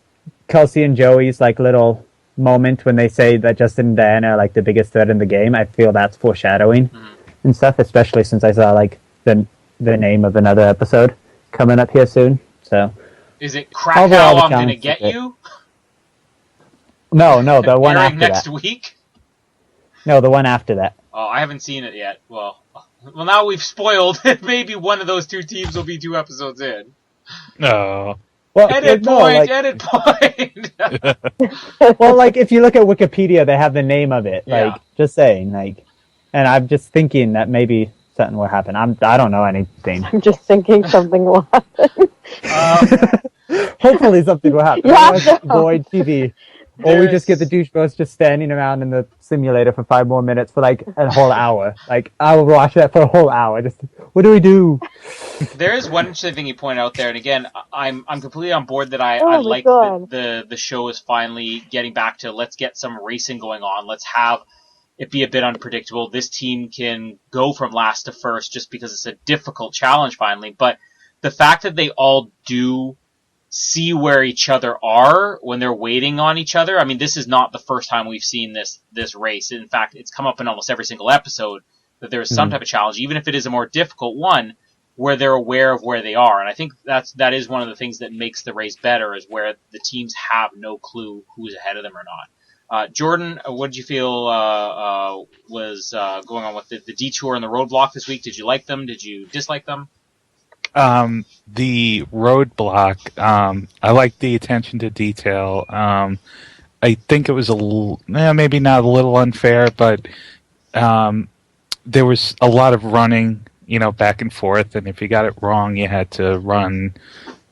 Kelsey and Joey's like little moment when they say that Justin and Diana are like the biggest threat in the game. I feel that's foreshadowing. and stuff, especially since I saw like the name of another episode coming up here soon. So Is it Overall, Krakow? the I'm gonna challenge get is you. no, the one Airing after next that. week. No, the one after that. Oh, I haven't seen it yet. Well, now we've spoiled. Maybe one of those two teams will be 2 episodes in. No. Well, Edit no, point. like, Edit point. well, like if you look at Wikipedia, they have the name of it. Yeah. Like, just saying, like, and I'm just thinking that maybe something will happen. I don't know anything. I'm just thinking something will happen. Hopefully something will happen. Yeah, Otherwise, no. it's void TV. Or we just get the douche bros just standing around in the simulator for 5 more minutes for like a whole hour. Like, I will watch that for a whole hour. Just, what do we do? There is one interesting thing you point out there, and again, I'm completely on board that I Oh my like God. that the show is finally getting back to let's get some racing going on. Let's have it be a bit unpredictable. This team can go from last to first just because it's a difficult challenge finally. But the fact that they all do see where each other are when they're waiting on each other. I mean, this is not the first time we've seen this race. In fact, it's come up in almost every single episode that there is some type of challenge, even if it is a more difficult one, where they're aware of where they are. And I think that is one of the things that makes the race better, is where the teams have no clue who's ahead of them or not. Jordan, what did you feel was going on with the detour and the roadblock this week? Did you like them? Did you dislike them? The roadblock, I like the attention to detail. I think it was maybe not a little unfair, but there was a lot of running, back and forth, and if you got it wrong, you had to run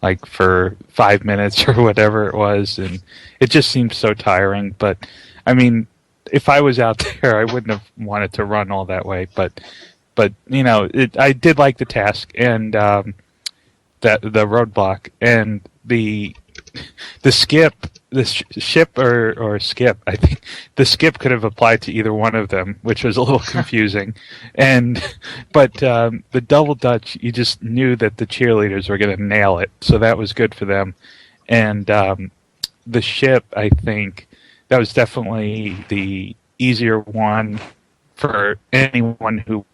like for 5 minutes or whatever it was, and it just seemed so tiring. But I mean, if I was out there, I wouldn't have wanted to run all that way, but I did like the task and the roadblock and the skip, ship or skip. I think the skip could have applied to either one of them, which was a little confusing. But the double dutch, you just knew that the cheerleaders were going to nail it, so that was good for them. And the ship, I think that was definitely the easier one for anyone who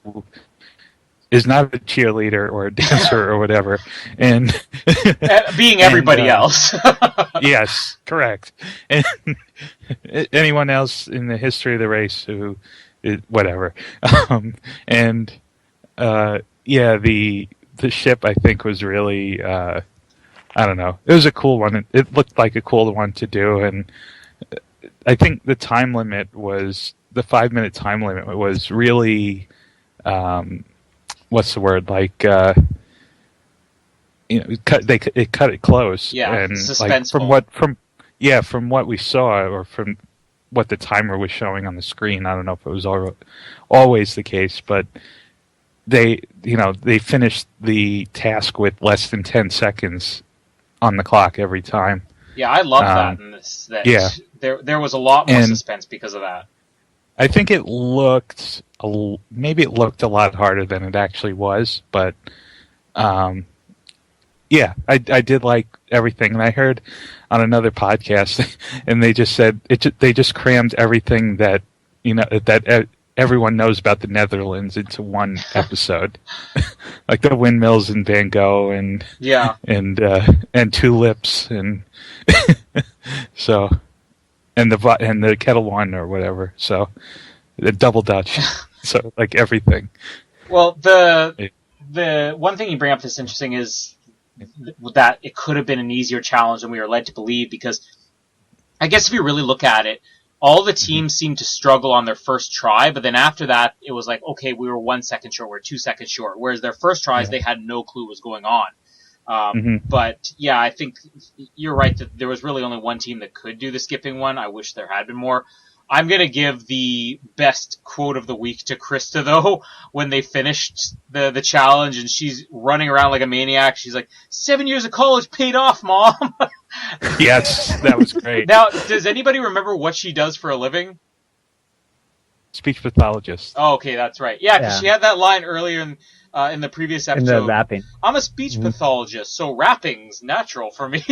is not a cheerleader or a dancer or whatever, and being everybody else. Yes, correct. And anyone else in the history of the race who, whatever. The ship, I think, was really, I don't know. It was a cool one. It looked like a cool one to do, and I think the time limit was, the 5-minute time limit was really, what's the word? Like, it cut it close. Yeah, and suspenseful. Like from what we saw, or from what the timer was showing on the screen, I don't know if it was always the case, but they finished the task with less than 10 seconds on the clock every time. Yeah, I love that in this. There was a lot more suspense because of that. I think it looked maybe it looked a lot harder than it actually was, but I did like everything. And I heard on another podcast, and they just said they just crammed everything that everyone knows about the Netherlands into one episode, like the windmills in Van Gogh and tulips and so. And the Kettle One or whatever, so the double dutch, so like everything. Well, the one thing you bring up that's interesting is that it could have been an easier challenge than we were led to believe, because I guess if you really look at it, all the teams seemed to struggle on their first try, but then after that, it was like, okay, we were 1 second short, we're 2 seconds short. Whereas their first tries, they had no clue what was going on. But yeah, I think you're right that there was really only one team that could do the skipping one. I wish there had been more. I'm going to give the best quote of the week to Krista, though, when they finished the challenge and she's running around like a maniac. She's like, 7 years of college paid off, Mom. Yes, that was great. Now, does anybody remember what she does for a living? Speech pathologist. Oh, okay, that's right. Yeah, because she had that line earlier in the previous episode. In the rapping. I'm a speech pathologist, so rapping's natural for me.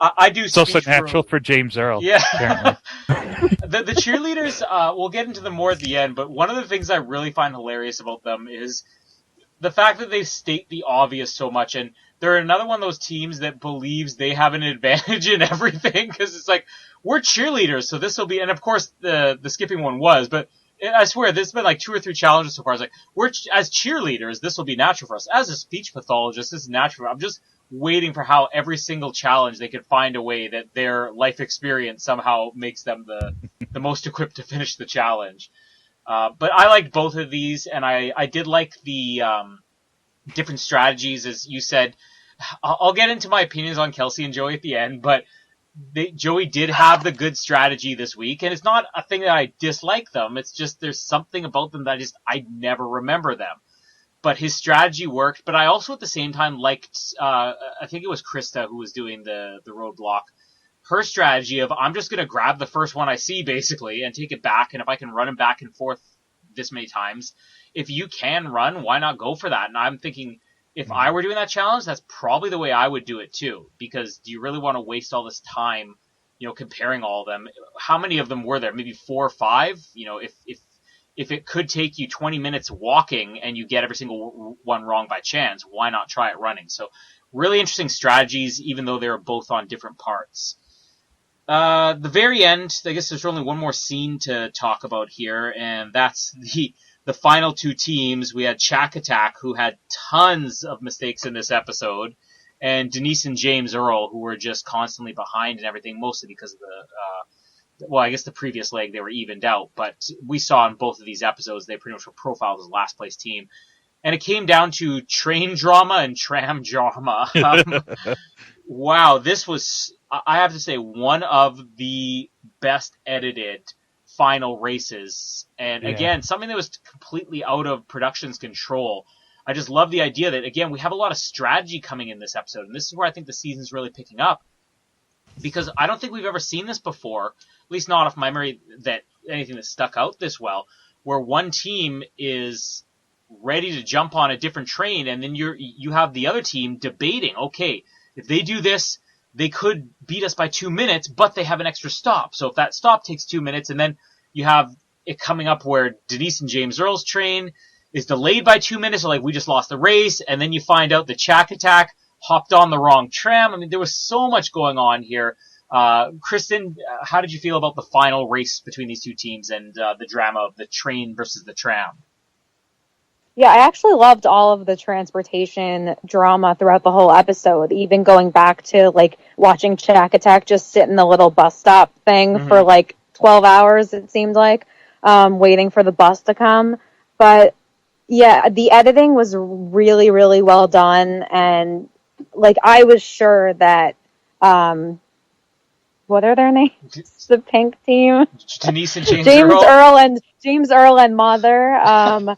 I do. It's also natural for James Earl. Yeah. Apparently. The cheerleaders, we'll get into them more at the end, but one of the things I really find hilarious about them is the fact that they state the obvious so much, and they're another one of those teams that believes they have an advantage in everything, because it's like, we're cheerleaders, so this will be, and of course the skipping one was, but I swear, there's been like 2 or 3 challenges so far. It's like, as cheerleaders, this will be natural for us. As a speech pathologist, this is natural. I'm just waiting for how every single challenge they could find a way that their life experience somehow makes them the most equipped to finish the challenge. But I liked both of these, and I did like the different strategies, as you said. I'll get into my opinions on Kelsey and Joey at the end, but Joey did have the good strategy this week, and it's not a thing that I dislike them. It's just there's something about them that I never remember them. But his strategy worked. But I also at the same time liked, I think it was Krista who was doing the roadblock. Her strategy of, I'm just going to grab the first one I see, basically, and take it back, and if I can run him back and forth this many times, if you can run, why not go for that? And I'm thinking, if I were doing that challenge, that's probably the way I would do it too. Because do you really want to waste all this time, comparing all of them? How many of them were there? Maybe 4 or 5? If it could take you 20 minutes walking and you get every single one wrong by chance, why not try it running? So really interesting strategies, even though they're both on different parts. The very end, I guess there's only one more scene to talk about here, and that's the final 2 teams. We had Shack Attack, who had tons of mistakes in this episode, and Denise and James Earl, who were just constantly behind and everything, mostly because of the previous leg they were evened out. But we saw in both of these episodes they pretty much were profiled as a last place team. And it came down to train drama and tram drama. Wow, this was, I have to say, one of the best edited final races, and again, something that was completely out of production's control. I just love the idea that, again, we have a lot of strategy coming in this episode, and this is where I think the season's really picking up, because I don't think we've ever seen this before, at least not off my memory, that anything that stuck out this well, where one team is ready to jump on a different train, and then you have the other team debating, okay, if they do this, they could beat us by 2 minutes, but they have an extra stop. So if that stop takes 2 minutes, and then you have it coming up where Denise and James Earl's train is delayed by 2 minutes, so like we just lost the race, and then you find out the Shack Attack hopped on the wrong tram. I mean, there was so much going on here. Kristen, how did you feel about the final race between these 2 teams and the drama of the train versus the tram? Yeah, I actually loved all of the transportation drama throughout the whole episode, even going back to, like, watching Shack Attack just sit in the little bus stop thing for, like, 12 hours, it seemed like, waiting for the bus to come. But, yeah, the editing was really, really well done, and, like, I was sure that, what are their names? The pink team? Denise and James Earl? James Earl and Mother,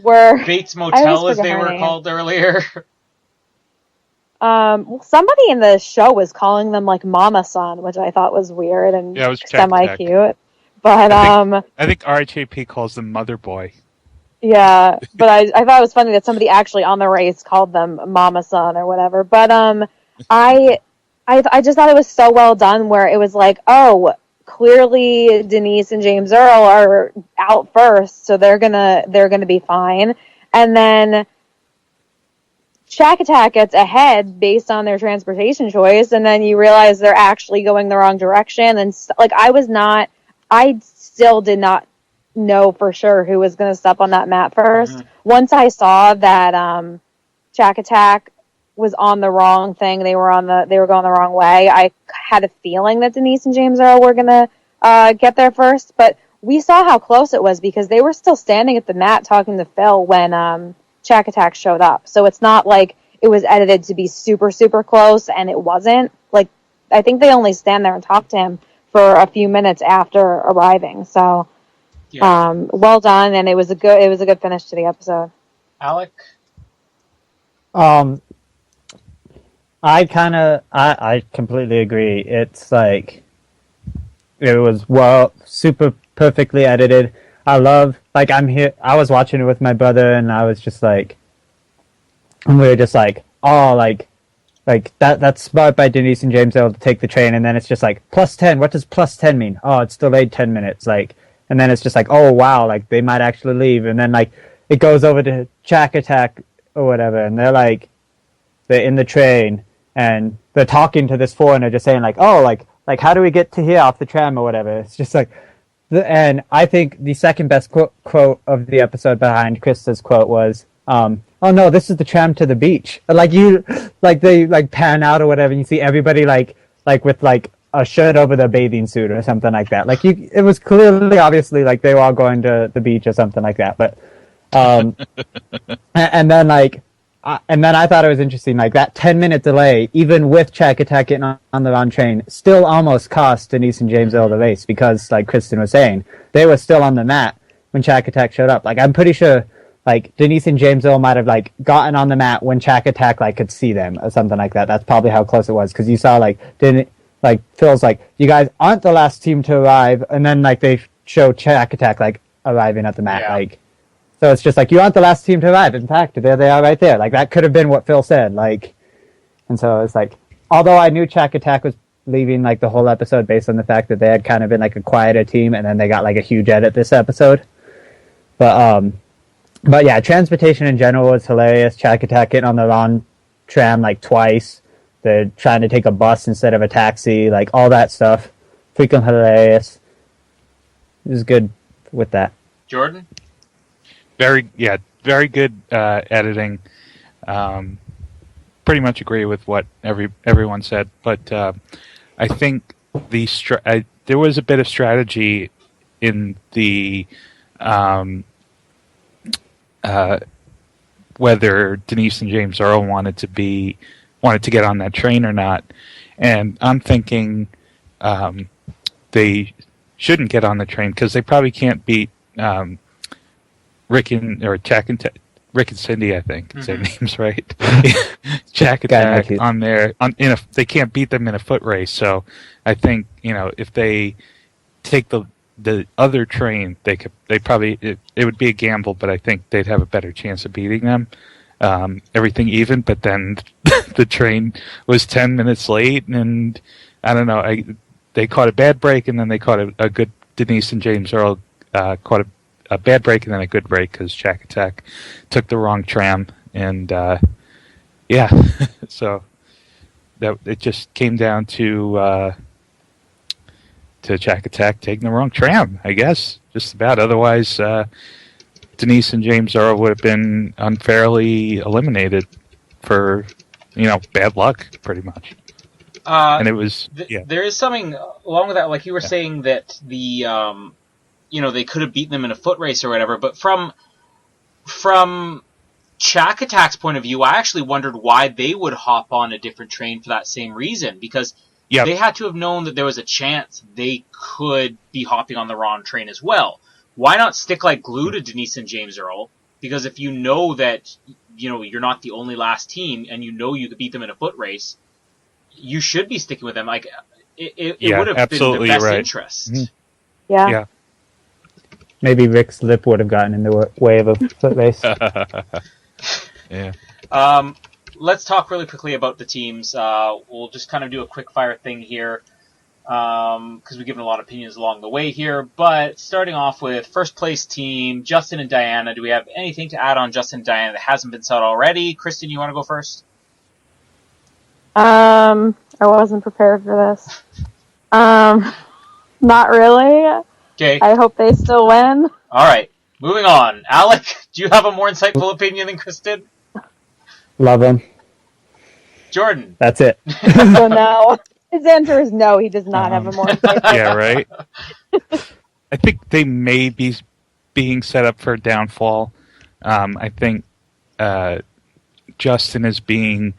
were Bates Motel, as they were called earlier. Somebody in the show was calling them like Mama Son, which I thought was weird and semi cute. But I think RHAP calls them Mother Boy. Yeah, but I thought it was funny that somebody actually on the race called them Mama Son or whatever. But I just thought it was so well done, where it was like, oh, clearly Denise and James Earl are out first, so they're gonna be fine. And then Shack Attack gets ahead based on their transportation choice, and then you realize they're actually going the wrong direction. And like, I still did not know for sure who was going to step on that mat first. Once I saw that Shack Attack was on the wrong thing, they were going the wrong way, I had a feeling that Denise and James Earl were gonna get there first, but we saw how close it was because they were still standing at the mat talking to Phil when Shack Attack showed up. So it's not like it was edited to be super, super close, and it wasn't. Like, I think they only stand there and talk to him for a few minutes after arriving. So well done, and it was a good finish to the episode. Alec? I completely agree. It's like, it was super perfectly edited. I was watching it with my brother, and I was just like, and we were just like, oh, like, like that's smart by Denise and James Earl to take the train, and then it's just like +10. What does +10 mean? Oh, it's delayed 10 minutes. Like, and then it's just like, oh wow, like they might actually leave, and then like it goes over to Jack Attack or whatever, and they're in the train and they're talking to this foreigner, just saying like, oh, like how do we get to here off the tram or whatever? It's just like, and I think the second best quote of the episode behind Krista's quote was, oh no, this is the tram to the beach. Like they like pan out or whatever, and you see everybody like with like a shirt over their bathing suit or something like that. Like it was clearly, obviously, like they were all going to the beach or something like that. But, and then I thought it was interesting, like that 10-minute delay, even with Jack Attack getting on the wrong train, still almost cost Denise and James Earl the race because, like Kristen was saying, they were still on the mat when Jack Attack showed up. Like I'm pretty sure, like Denise and James Earl might have like gotten on the mat when Jack Attack like could see them or something like that. That's probably how close it was, because you saw like Phil's like, you guys aren't the last team to arrive, and then like they show Jack Attack like arriving at the mat, like. So it's just like, you aren't the last team to arrive. In fact, there they are right there. Like, that could have been what Phil said. Like, and so it's like, although I knew Jack Attack was leaving like the whole episode based on the fact that they had kind of been like a quieter team, and then they got like a huge edit this episode. But yeah, transportation in general was hilarious. Jack Attack getting on the wrong tram like twice. They're trying to take a bus instead of a taxi. Like, all that stuff. Freaking hilarious. It was good with that. Jordan? Very good editing. Pretty much agree with what everyone said, but I think there was a bit of strategy in the whether Denise and James Earl wanted to get on that train or not, and I'm thinking they shouldn't get on the train because they probably can't beat Rick and Cindy, I think. Say names right. Jack Attack on there. They can't beat them in a foot race. So I think, if they take the other train, they probably it would be a gamble, but I think they'd have a better chance of beating them. Everything even, but then the train was 10 minutes late, and I don't know. They caught a bad break, and then they caught a good. Denise and James Earl caught a bad break and then a good break because Jack Attack took the wrong tram, and so that it just came down to Jack Attack taking the wrong tram, I guess, just about. Otherwise, Denise and James Earl would have been unfairly eliminated for bad luck, pretty much. And it was there is something along with that, like you were saying that the they could have beaten them in a foot race or whatever, but from Jack Attack's point of view, I actually wondered why they would hop on a different train for that same reason, because they had to have known that there was a chance they could be hopping on the wrong train as well. Why not stick like glue to Denise and James Earl? Because if you know that you're not the only last team, and you could beat them in a foot race, you should be sticking with them. Like it would have been the best interest. Mm-hmm. Yeah. Maybe Rick's lip would have gotten in the way of a foot race. Yeah. Let's talk really quickly about the teams. We'll just kind of do a quick fire thing here, because we've given a lot of opinions along the way here. But starting off with first place team, Justin and Diana. Do we have anything to add on Justin and Diana that hasn't been said already? Kristen, you want to go first? I wasn't prepared for this. Not really. Okay. I hope they still win. All right. Moving on. Alec, do you have a more insightful opinion than Kristen? Love him. Jordan. That's it. So no. His answer is no. He does not have a more insightful. Yeah, right. I think they may be being set up for a downfall. I think Justin is being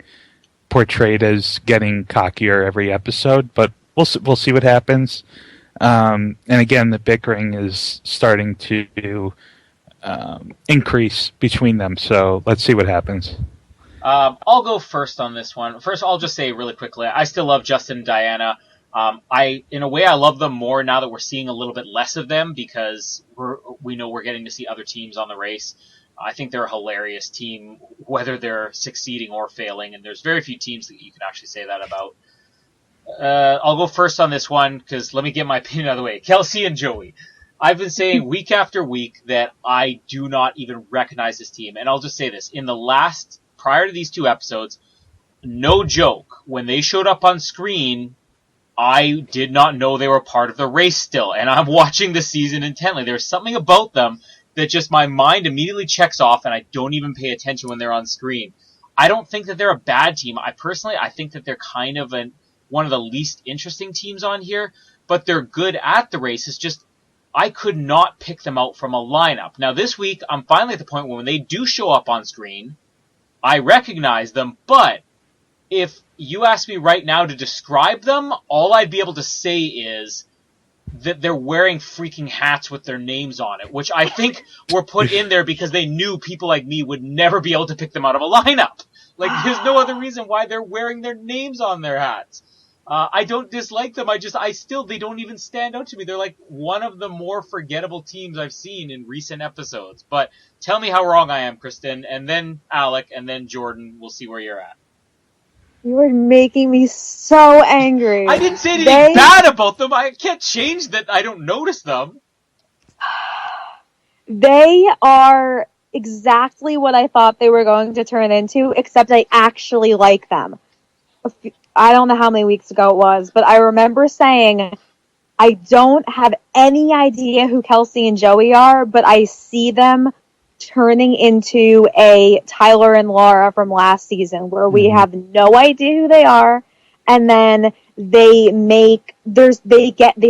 portrayed as getting cockier every episode, but we'll see what happens. And again, the bickering is starting to increase between them, so let's see what happens. I'll go first on this one. First, I'll just say really quickly, I still love Justin and Diana. In a way, I love them more now that we're seeing a little bit less of them, because we know we're getting to see other teams on the race. I think they're a hilarious team, whether they're succeeding or failing, and there's very few teams that you can actually say that about. I'll go first on this one, because let me get my opinion out of the way. Kelsey and Joey. I've been saying week after week that I do not even recognize this team, and I'll just say this. Prior to these 2 episodes, no joke, when they showed up on screen, I did not know they were part of the race still, and I'm watching the season intently. There's something about them that just my mind immediately checks off, and I don't even pay attention when they're on screen. I don't think that they're a bad team. I think that they're kind of one of the least interesting teams on here, but they're good at the race. It's just I could not pick them out from a lineup. Now this week, I'm finally at the point where when they do show up on screen, I recognize them, but if you ask me right now to describe them, all I'd be able to say is that they're wearing freaking hats with their names on it, which I think were put in there because they knew people like me would never be able to pick them out of a lineup. Like, there's no other reason why they're wearing their names on their hats. I don't dislike them. They don't even stand out to me. They're like one of the more forgettable teams I've seen in recent episodes. But tell me how wrong I am, Kristen, and then Alec, and then Jordan. We'll see where you're at. You are making me so angry. I didn't say anything bad about them. I can't change that I don't notice them. They are exactly what I thought they were going to turn into, except I actually like them. I don't know how many weeks ago it was, but I remember saying, I don't have any idea who Kelsey and Joey are, but I see them turning into a Tyler and Laura from last season, where we have no idea who they are, and then they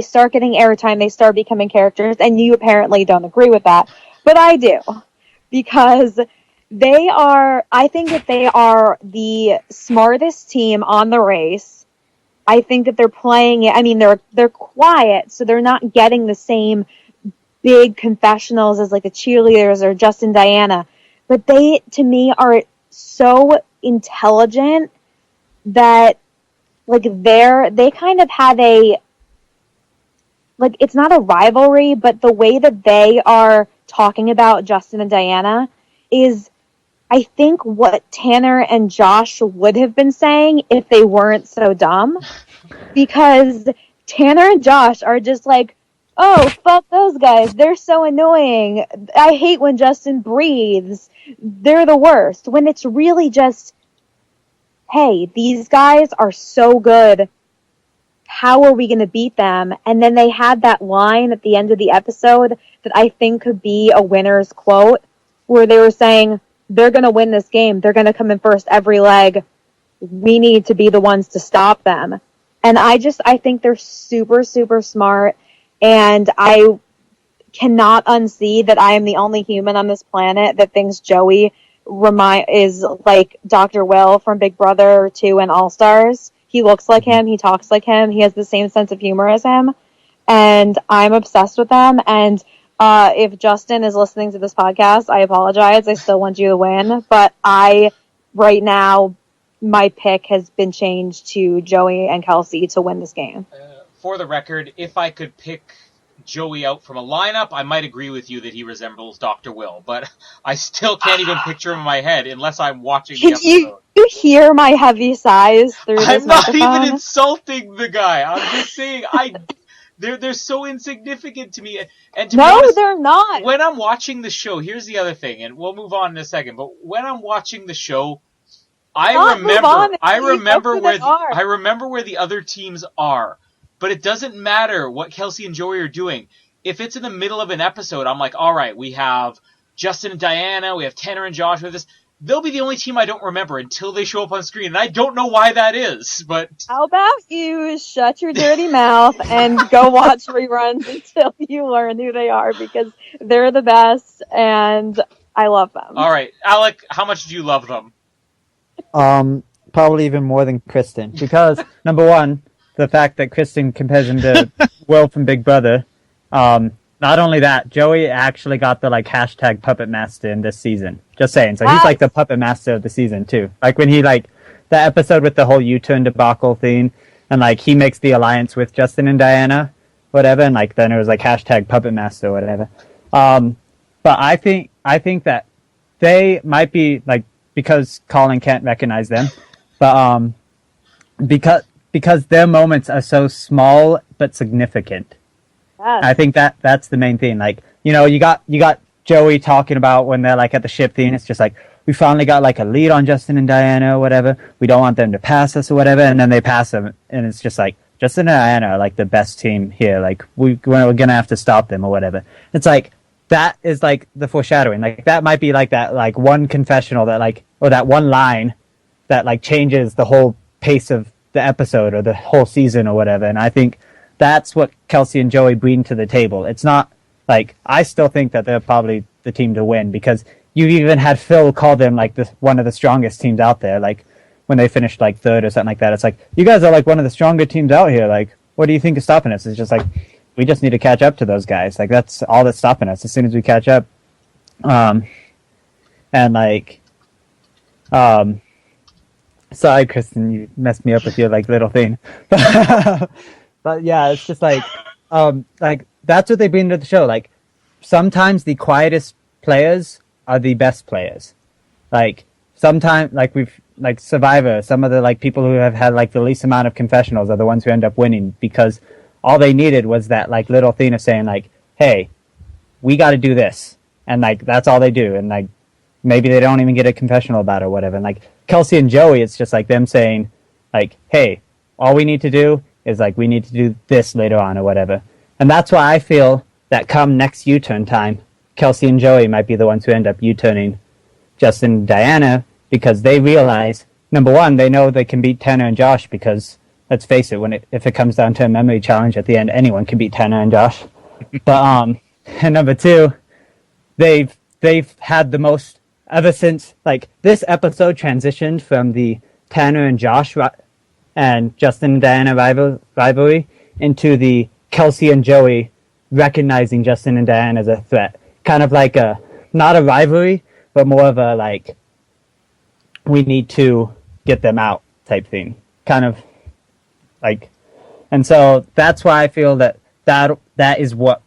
start getting airtime, they start becoming characters, and you apparently don't agree with that, but I do, because I think that they are the smartest team on the race. I think that they're playing it, I mean, they're quiet, so they're not getting the same big confessionals as like the cheerleaders or Justin Diana, but they, to me, are so intelligent that like they kind of have it's not a rivalry, but the way that they are talking about Justin and Diana is, I think, what Tanner and Josh would have been saying if they weren't so dumb, because Tanner and Josh are just like, oh, fuck those guys. They're so annoying. I hate when Justin breathes. They're the worst. When it's really just, hey, these guys are so good. How are we going to beat them? And then they had that line at the end of the episode that I think could be a winner's quote, where they were saying, they're going to win this game. They're going to come in first every leg. We need to be the ones to stop them. And I think they're super, super smart. And I cannot unsee that I am the only human on this planet that thinks Joey is like Dr. Will from Big Brother 2 and All Stars. He looks like him. He talks like him. He has the same sense of humor as him. And I'm obsessed with them. And if Justin is listening to this podcast, I apologize. I still want you to win. But right now, my pick has been changed to Joey and Kelsey to win this game. For the record, if I could pick Joey out from a lineup, I might agree with you that he resembles Dr. Will, but I still can't even picture him in my head unless I'm watching the episode. You hear my heavy sighs through this I'm not microphone? even insulting the guy. I'm just saying they're so insignificant to me. And to be honest, they're not. When I'm watching the show, here's the other thing, and we'll move on in a second, but when I'm watching the show, I remember where the other teams are. But it doesn't matter what Kelsey and Joey are doing. If it's in the middle of an episode, I'm like, all right, we have Justin and Diana, we have Tanner and Josh with this. They'll be the only team I don't remember until they show up on screen, and I don't know why that is. But how about you shut your dirty mouth and go watch reruns until you learn who they are, because they're the best, and I love them. All right, Alec, how much do you love them? Probably even more than Kristen, because number one, the fact that Kristen compares him to Will from Big Brother. Not only that, Joey actually got the hashtag puppet master in this season. Just saying. So he's the puppet master of the season too. Like when he the episode with the whole U-turn debacle thing, and he makes the alliance with Justin and Diana, whatever, and then it was hashtag puppet master or whatever. But I think that they might be like, because Colin can't recognize them, but because their moments are so small but significant. Yes. I think that's the main thing. Like, you got Joey talking about when they're like at the ship thing. It's just like, we finally got like a lead on Justin and Diana or whatever. We don't want them to pass us or whatever, and then they pass them, and it's just like, Justin and Diana are like the best team here. Like, we're gonna have to stop them or whatever. It's like, that is like the foreshadowing. Like, that might be like that like one confessional that like, or that one line that like changes the whole pace of the episode or the whole season or whatever. And I think that's what Kelsey and Joey bring to the table. It's not like, I still think that they're probably the team to win, because you even had Phil call them like one of the strongest teams out there. Like, when they finished like third or something like that, it's like, you guys are like one of the stronger teams out here. Like, what do you think is stopping us? It's just like, we just need to catch up to those guys. Like, that's all that's stopping us. As soon as we catch up, and like, sorry, Kristen, you messed me up with your like little thing. But yeah, it's just like that's what they bring to the show. Like, sometimes the quietest players are the best players. Like, sometimes, like like Survivor, some of the like people who have had like the least amount of confessionals are the ones who end up winning, because all they needed was that like little thing of saying like, hey, we got to do this, and like that's all they do, and like maybe they don't even get a confessional about it or whatever. And like Kelsey and Joey, it's just like them saying like, hey, all we need to do is like, we need to do this later on or whatever. And that's why I feel that come next U-turn time, Kelsey and Joey might be the ones who end up U-turning Justin and Diana, because they realize, number one, they know they can beat Tanner and Josh, because let's face it, if it comes down to a memory challenge at the end, anyone can beat Tanner and Josh. But and number two, they've had the most, ever since like this episode transitioned from the Tanner and Josh and Justin and Diana rivalry into the Kelsey and Joey recognizing Justin and Diana as a threat. Kind of like not a rivalry, but more of a like, we need to get them out type thing. Kind of like, and so that's why I feel that is what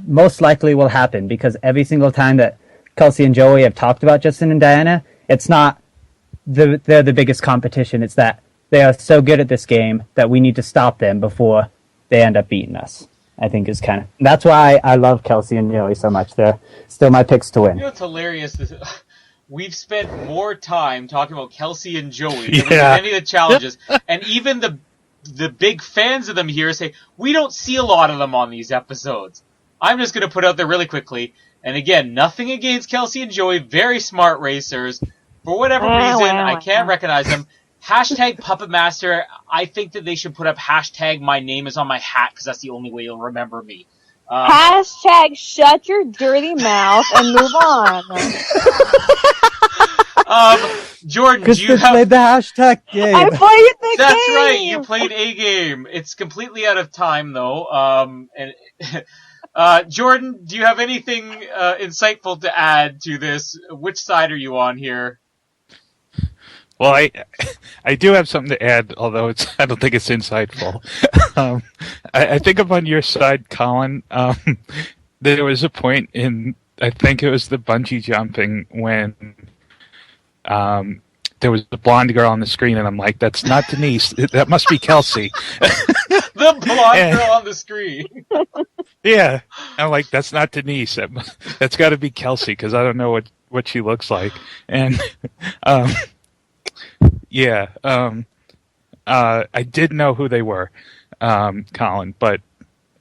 most likely will happen, because every single time that Kelsey and Joey have talked about Justin and Diana, it's not they're the biggest competition. It's that they are so good at this game that we need to stop them before they end up beating us. I think is kind of, that's why I love Kelsey and Joey so much. They're still my picks to win. You know what's hilarious? We've spent more time talking about Kelsey and Joey than we did any of the challenges, and even the big fans of them here say we don't see a lot of them on these episodes. I'm just going to put out there really quickly, and again, nothing against Kelsey and Joey, very smart racers. For whatever reason, I can't recognize them. Hashtag Puppet Master. I think that they should put up hashtag my name is on my hat, because that's the only way you'll remember me. Hashtag shut your dirty mouth and move on. Jordan, do you have... played the hashtag game. I played the That's game! right, you played a game. It's completely out of time, though. Jordan, do you have anything insightful to add to this? Which side are you on here? Well, I do have something to add, although I don't think it's insightful. I think I'm on your side, Colin. There was a point in, I think it was the bungee jumping, when there was the blonde girl on the screen, and I'm like, that's not Denise. That must be Kelsey. The blonde girl on the screen. Yeah. I'm like, that's not Denise. That's got to be Kelsey, because I don't know what she looks like. And yeah, I did know who they were, Colin, but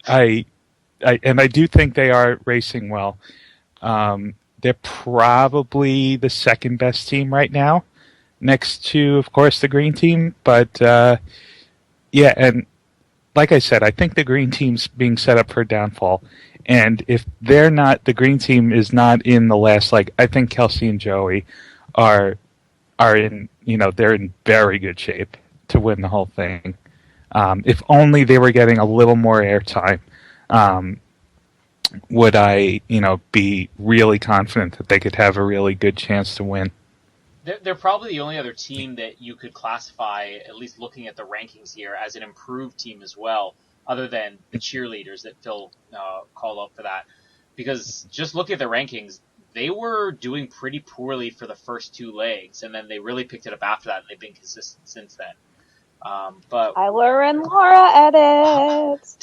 I do think they are racing well. They're probably the second best team right now, next to, of course, the green team. But yeah, and like I said, I think the green team's being set up for a downfall. And if they're not, the green team is not in the last, like, I think Kelsey and Joey are in, they're in very good shape to win the whole thing. If only they were getting a little more airtime, would I, be really confident that they could have a really good chance to win. They're probably the only other team that you could classify, at least looking at the rankings here, as an improved team as well, other than the cheerleaders that Phil called up for that. Because just looking at the rankings, they were doing pretty poorly for the first 2 legs, and then they really picked it up after that, and they've been consistent since then. But Tyler and Laura edits.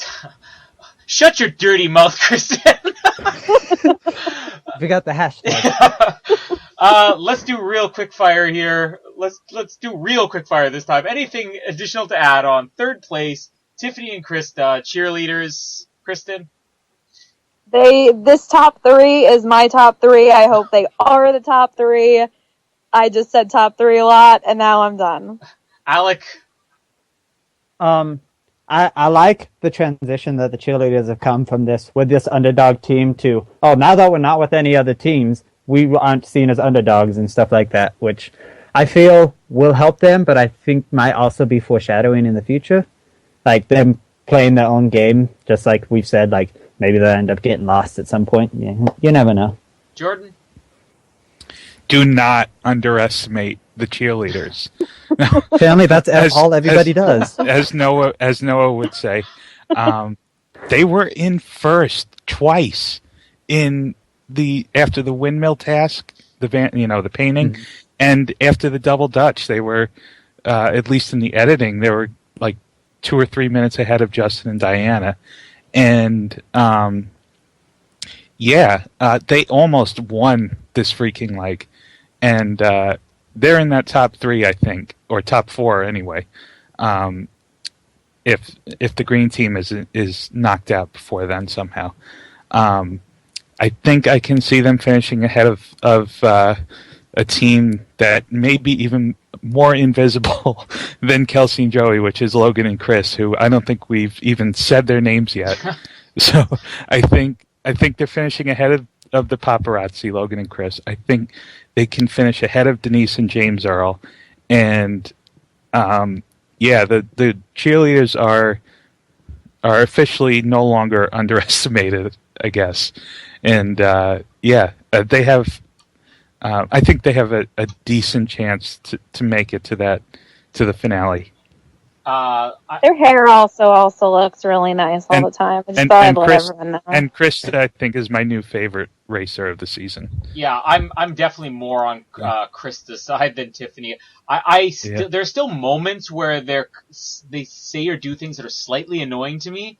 shut your dirty mouth, Kristen. We got the hashtag. Let's do real quick fire here. Let's do real quick fire this time. Anything additional to add on? Third place, Tiffany and Krista, cheerleaders. Kristen? This top 3 is my top 3. I hope they are the top 3. I just said top 3 a lot, and now I'm done. Alec? I like the transition that the cheerleaders have come from this underdog team to, now that we're not with any other teams, we aren't seen as underdogs and stuff like that, which I feel will help them, but I think might also be foreshadowing in the future. Like them playing their own game, just like we've said, like maybe they'll end up getting lost at some point. Yeah, you never know. Jordan? Do not underestimate the cheerleaders. Family, that's all everybody does. As Noah would say, they were in first twice after the windmill task, the painting, mm-hmm. and after the double dutch. They were, at least in the editing, they were like 2 or 3 minutes ahead of Justin and Diana, and they almost won this freaking leg, and they're in that top 3, I think, or top 4 anyway. If the green team is knocked out before then somehow, I think I can see them finishing ahead of a team that may be even more invisible than Kelsey and Joey, which is Logan and Chris, who I don't think we've even said their names yet. So I think they're finishing ahead of the paparazzi, Logan and Chris. I think they can finish ahead of Denise and James Earl, and the cheerleaders are officially no longer underestimated, I guess, and they have. I think they have a decent chance to make it to the finale. Their hair also looks really nice all the time. I just thought I'd let everyone know. And Chris, I think, is my new favorite racer of the season. Yeah, I'm definitely more on Krista's side than Tiffany. There's still moments where they say or do things that are slightly annoying to me,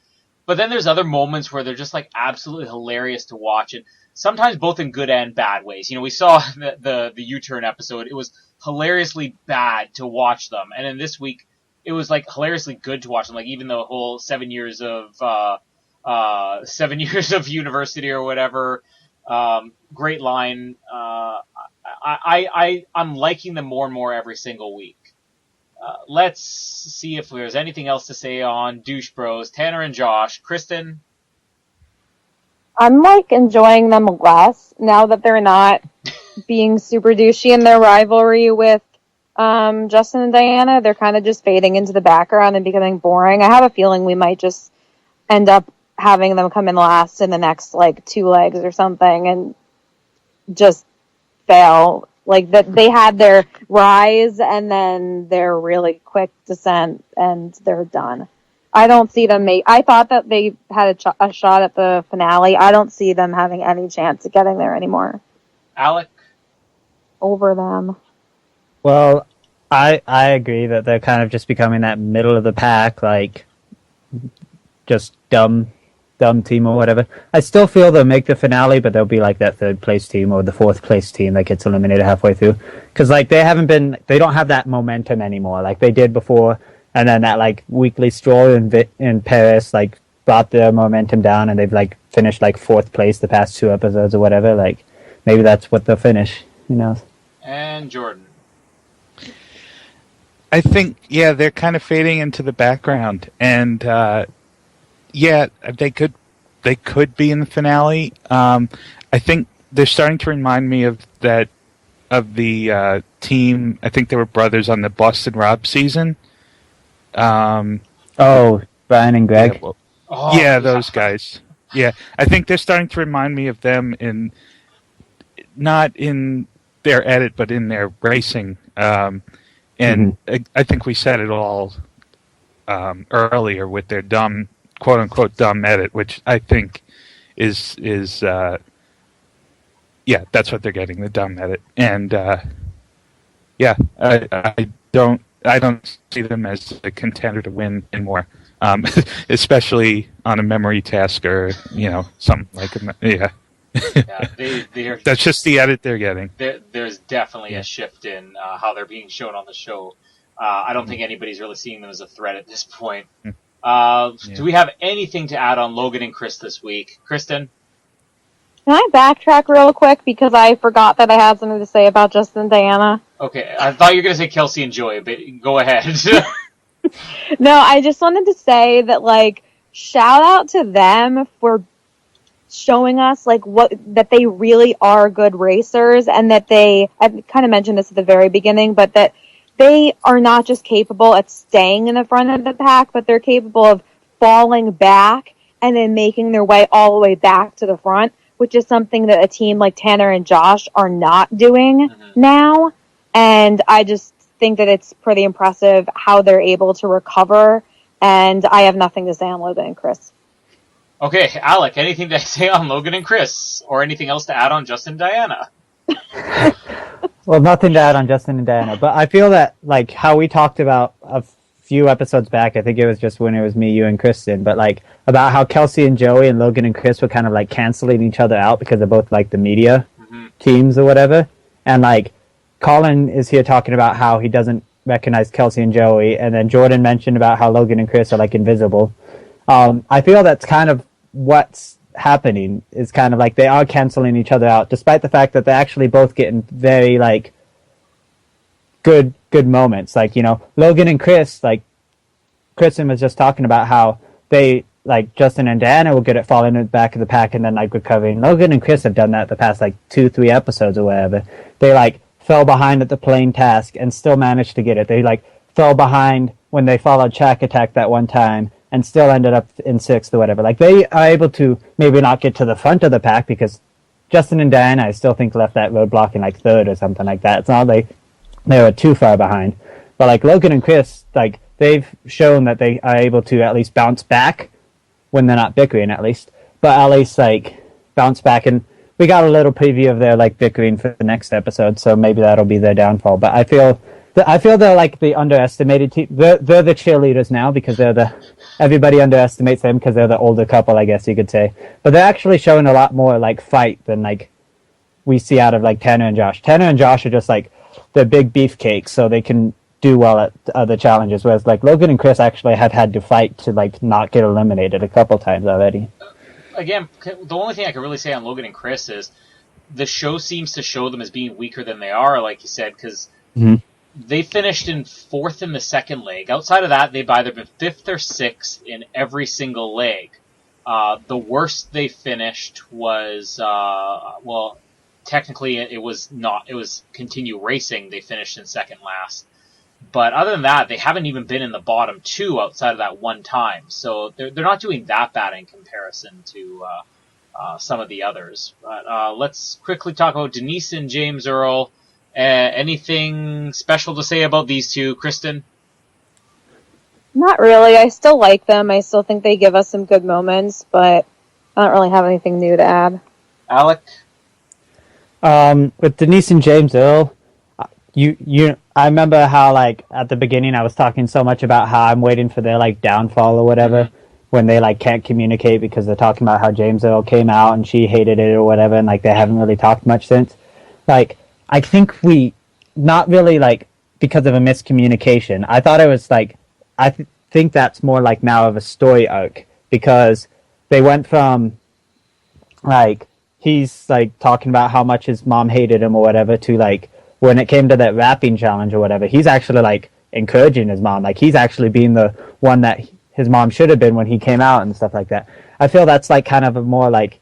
but then there's other moments where they're just like absolutely hilarious to watch, and sometimes both in good and bad ways. We saw the U-turn episode; it was hilariously bad to watch them, and then this week it was like hilariously good to watch them. Like even the whole 7 years of 7 years of university or whatever. Great line. I'm liking them more and more every single week. Let's see if there's anything else to say on Douche Bros. Tanner and Josh. Kristen? I'm enjoying them less now that they're not being super douchey in their rivalry with Justin and Diana. They're kind of just fading into the background and becoming boring. I have a feeling we might just end up having them come in last in the next 2 legs or something and just fail. That they had their rise and then their really quick descent and they're done. I don't see them I thought that they had a shot at the finale. I don't see them having any chance of getting there anymore. Alec? Over them. Well, I agree that they're kind of just becoming that middle of the pack, just dumb team or whatever. I still feel they'll make the finale, but they'll be like that 3rd place team or the 4th place team that gets eliminated halfway through. Because they don't have that momentum anymore like they did before, and then that weekly stroll in Paris brought their momentum down, and they've finished 4th place the past 2 episodes or whatever. Maybe that's what they'll finish. Who knows? And Jordan. I think they're kind of fading into the background, and they could be in the finale. I think they're starting to remind me of the team. I think they were brothers on the Boston Rob season. Brian and Greg. Those guys. Yeah, I think they're starting to remind me of them not in their edit, but in their racing. And I think we said it all earlier with their dumb, quote unquote, dumb edit, which I think is yeah, that's what they're getting. They're done at it, and yeah, I don't see them as a contender to win anymore, especially on a memory task or something like yeah. Yeah, they're That's just the edit they're getting. there's definitely a shift in how they're being shown on the show. I don't think anybody's really seeing them as a threat at this point. Do we have anything to add on Logan and Chris this week? Kristen? Can I backtrack real quick because I forgot that I had something to say about Justin and Diana? Okay, I thought you were going to say Kelsey and Joy, but go ahead. No, I just wanted to say that, like, shout out to them for showing us, like, that they really are good racers, and that I kind of mentioned this at the very beginning, but that they are not just capable at staying in the front of the pack, but they're capable of falling back and then making their way all the way back to the front, which is something that a team like Tanner and Josh are not doing now. And I just think that it's pretty impressive how they're able to recover. And I have nothing to say on Logan and Chris. Okay, Alec, anything to say on Logan and Chris? Or anything else to add on Justin and Diana? Well, nothing to add on Justin and Diana, but I feel that, like, how we talked about a few episodes back, I think it was just when it was me, you, and Kristen, but, like, about how Kelsey and Joey and Logan and Chris were kind of, like, canceling each other out because they're both, like, the media teams or whatever. And, like, Colin is here talking about how he doesn't recognize Kelsey and Joey, and then Jordan mentioned about how Logan and Chris are, like, invisible. I feel that's kind of what's happening, is kind of like they are canceling each other out, despite the fact that they're actually both getting very, like, good moments. Like, Logan and Chris, like, Kristen was just talking about how they, like, Justin and Diana were good at falling in the back of the pack and then, like, recovering. Logan and Chris have done that the past, like, 2-3 episodes or whatever. They, like, fell behind at the plane task and still managed to get it. They, like, fell behind when they followed Shack Attack that one time and still ended up in 6th or whatever. Like, they are able to maybe not get to the front of the pack because Justin and Diana, I still think, left that roadblock in, like, 3rd or something like that. It's not like they were too far behind. But, like, Logan and Chris, like, they've shown that they are able to at least bounce back when they're not bickering, at least. But at least, like, bounce back. And we got a little preview of their, like, bickering for the next episode, so maybe that'll be their downfall. But I feel they're, like, the underestimated team. They're the cheerleaders now because everybody underestimates them because they're the older couple, I guess you could say. But they're actually showing a lot more, like, fight than, like, we see out of, like, Tanner and Josh. Tanner and Josh are just, like, they're big beefcakes, so they can do well at other challenges, whereas, like, Logan and Chris actually have had to fight to, like, not get eliminated a couple times already. Again, the only thing I can really say on Logan and Chris is the show seems to show them as being weaker than they are, like you said, because they finished in 4th in the second leg. Outside of that, they've either been 5th or 6th in every single leg. The worst they finished was, well, technically it was not, it was Continue Racing. They finished in 2nd last. But other than that, they haven't even been in the bottom 2 outside of that one time. So they're not doing that bad in comparison to some of the others. But let's quickly talk about Denise and James Earl. Anything special to say about these two, Kristen? Not really. I still like them. I still think they give us some good moments, but I don't really have anything new to add. Alec? With Denise and James Earl, I remember how, like, at the beginning I was talking so much about how I'm waiting for their, like, downfall or whatever, when they, like, can't communicate because they're talking about how James Earl came out and she hated it or whatever, and, like, they haven't really talked much since. Like, I think not really, like, because of a miscommunication. I thought it was, like, I think that's more, like, now of a story arc, because they went from, like, he's, like, talking about how much his mom hated him or whatever to, like, when it came to that rapping challenge or whatever, he's actually, like, encouraging his mom. Like, he's actually being the one that his mom should have been when he came out and stuff like that. I feel that's, like, kind of a more, like,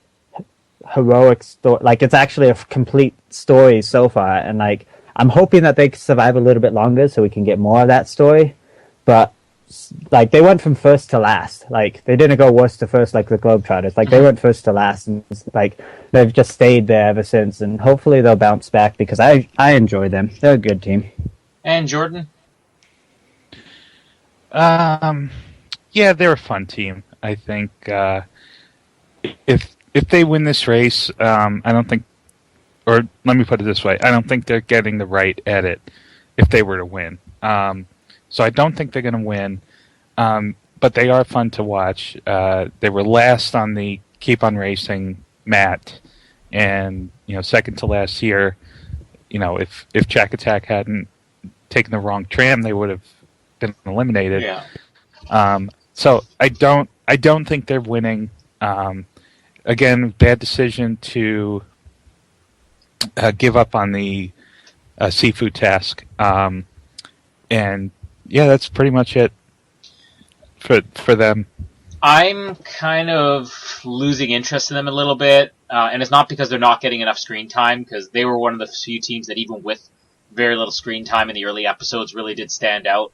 heroic story. Like, it's actually a complete story so far, and, like, I'm hoping that they survive a little bit longer so we can get more of that story. But, like, they went from 1st to last. Like, they didn't go worst to first like the Globetrotters. Like, they went 1st to last, and, like, they've just stayed there ever since, and hopefully they'll bounce back because I enjoy them. They're a good team. And Jordan? Yeah, they're a fun team. I think if they win this race, I don't think or let me put it this way, I don't think they're getting the right edit if they were to win. So I don't think they're going to win, but they are fun to watch. They were last on the Keep on Racing mat, and second to last year. If Jack Attack hadn't taken the wrong tram, they would have been eliminated. Yeah. So I don't think they're winning. Again, bad decision to give up on the seafood task. And yeah, that's pretty much it for them. I'm kind of losing interest in them a little bit, and it's not because they're not getting enough screen time, because they were one of the few teams that even with very little screen time in the early episodes really did stand out.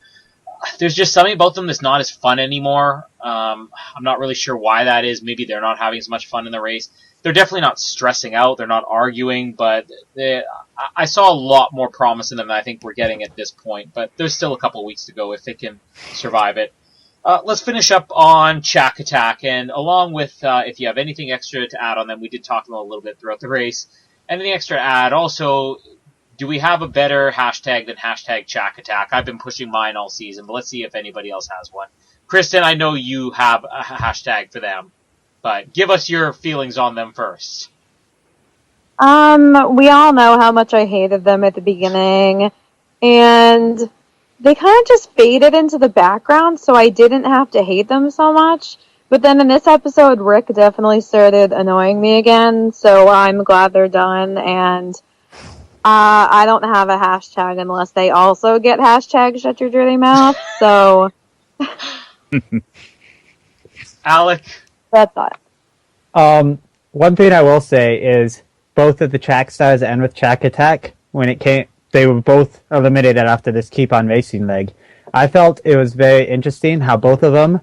There's just something about them that's not as fun anymore. I'm not really sure why that is. Maybe they're not having as much fun in the race. They're definitely not stressing out. They're not arguing, but I saw a lot more promise in them than I think we're getting at this point. But there's still a couple weeks to go if they can survive it. Let's finish up on Shack Attack, and along with, if you have anything extra to add on them, we did talk about a little bit throughout the race. Anything extra to add? Also, do we have a better hashtag than hashtag Shack Attack? I've been pushing mine all season, but let's see if anybody else has one. Kristen, I know you have a hashtag for them, but give us your feelings on them first. We all know how much I hated them at the beginning, and they kind of just faded into the background, so I didn't have to hate them so much. But then in this episode, Rick definitely started annoying me again, so I'm glad they're done, and I don't have a hashtag unless they also get hashtag shut your dirty mouth, so Alec? that's that. One thing I will say is both of the track stars and with Shack Attack, when it came, they were both eliminated after this Keep on Racing leg. I felt it was very interesting how both of them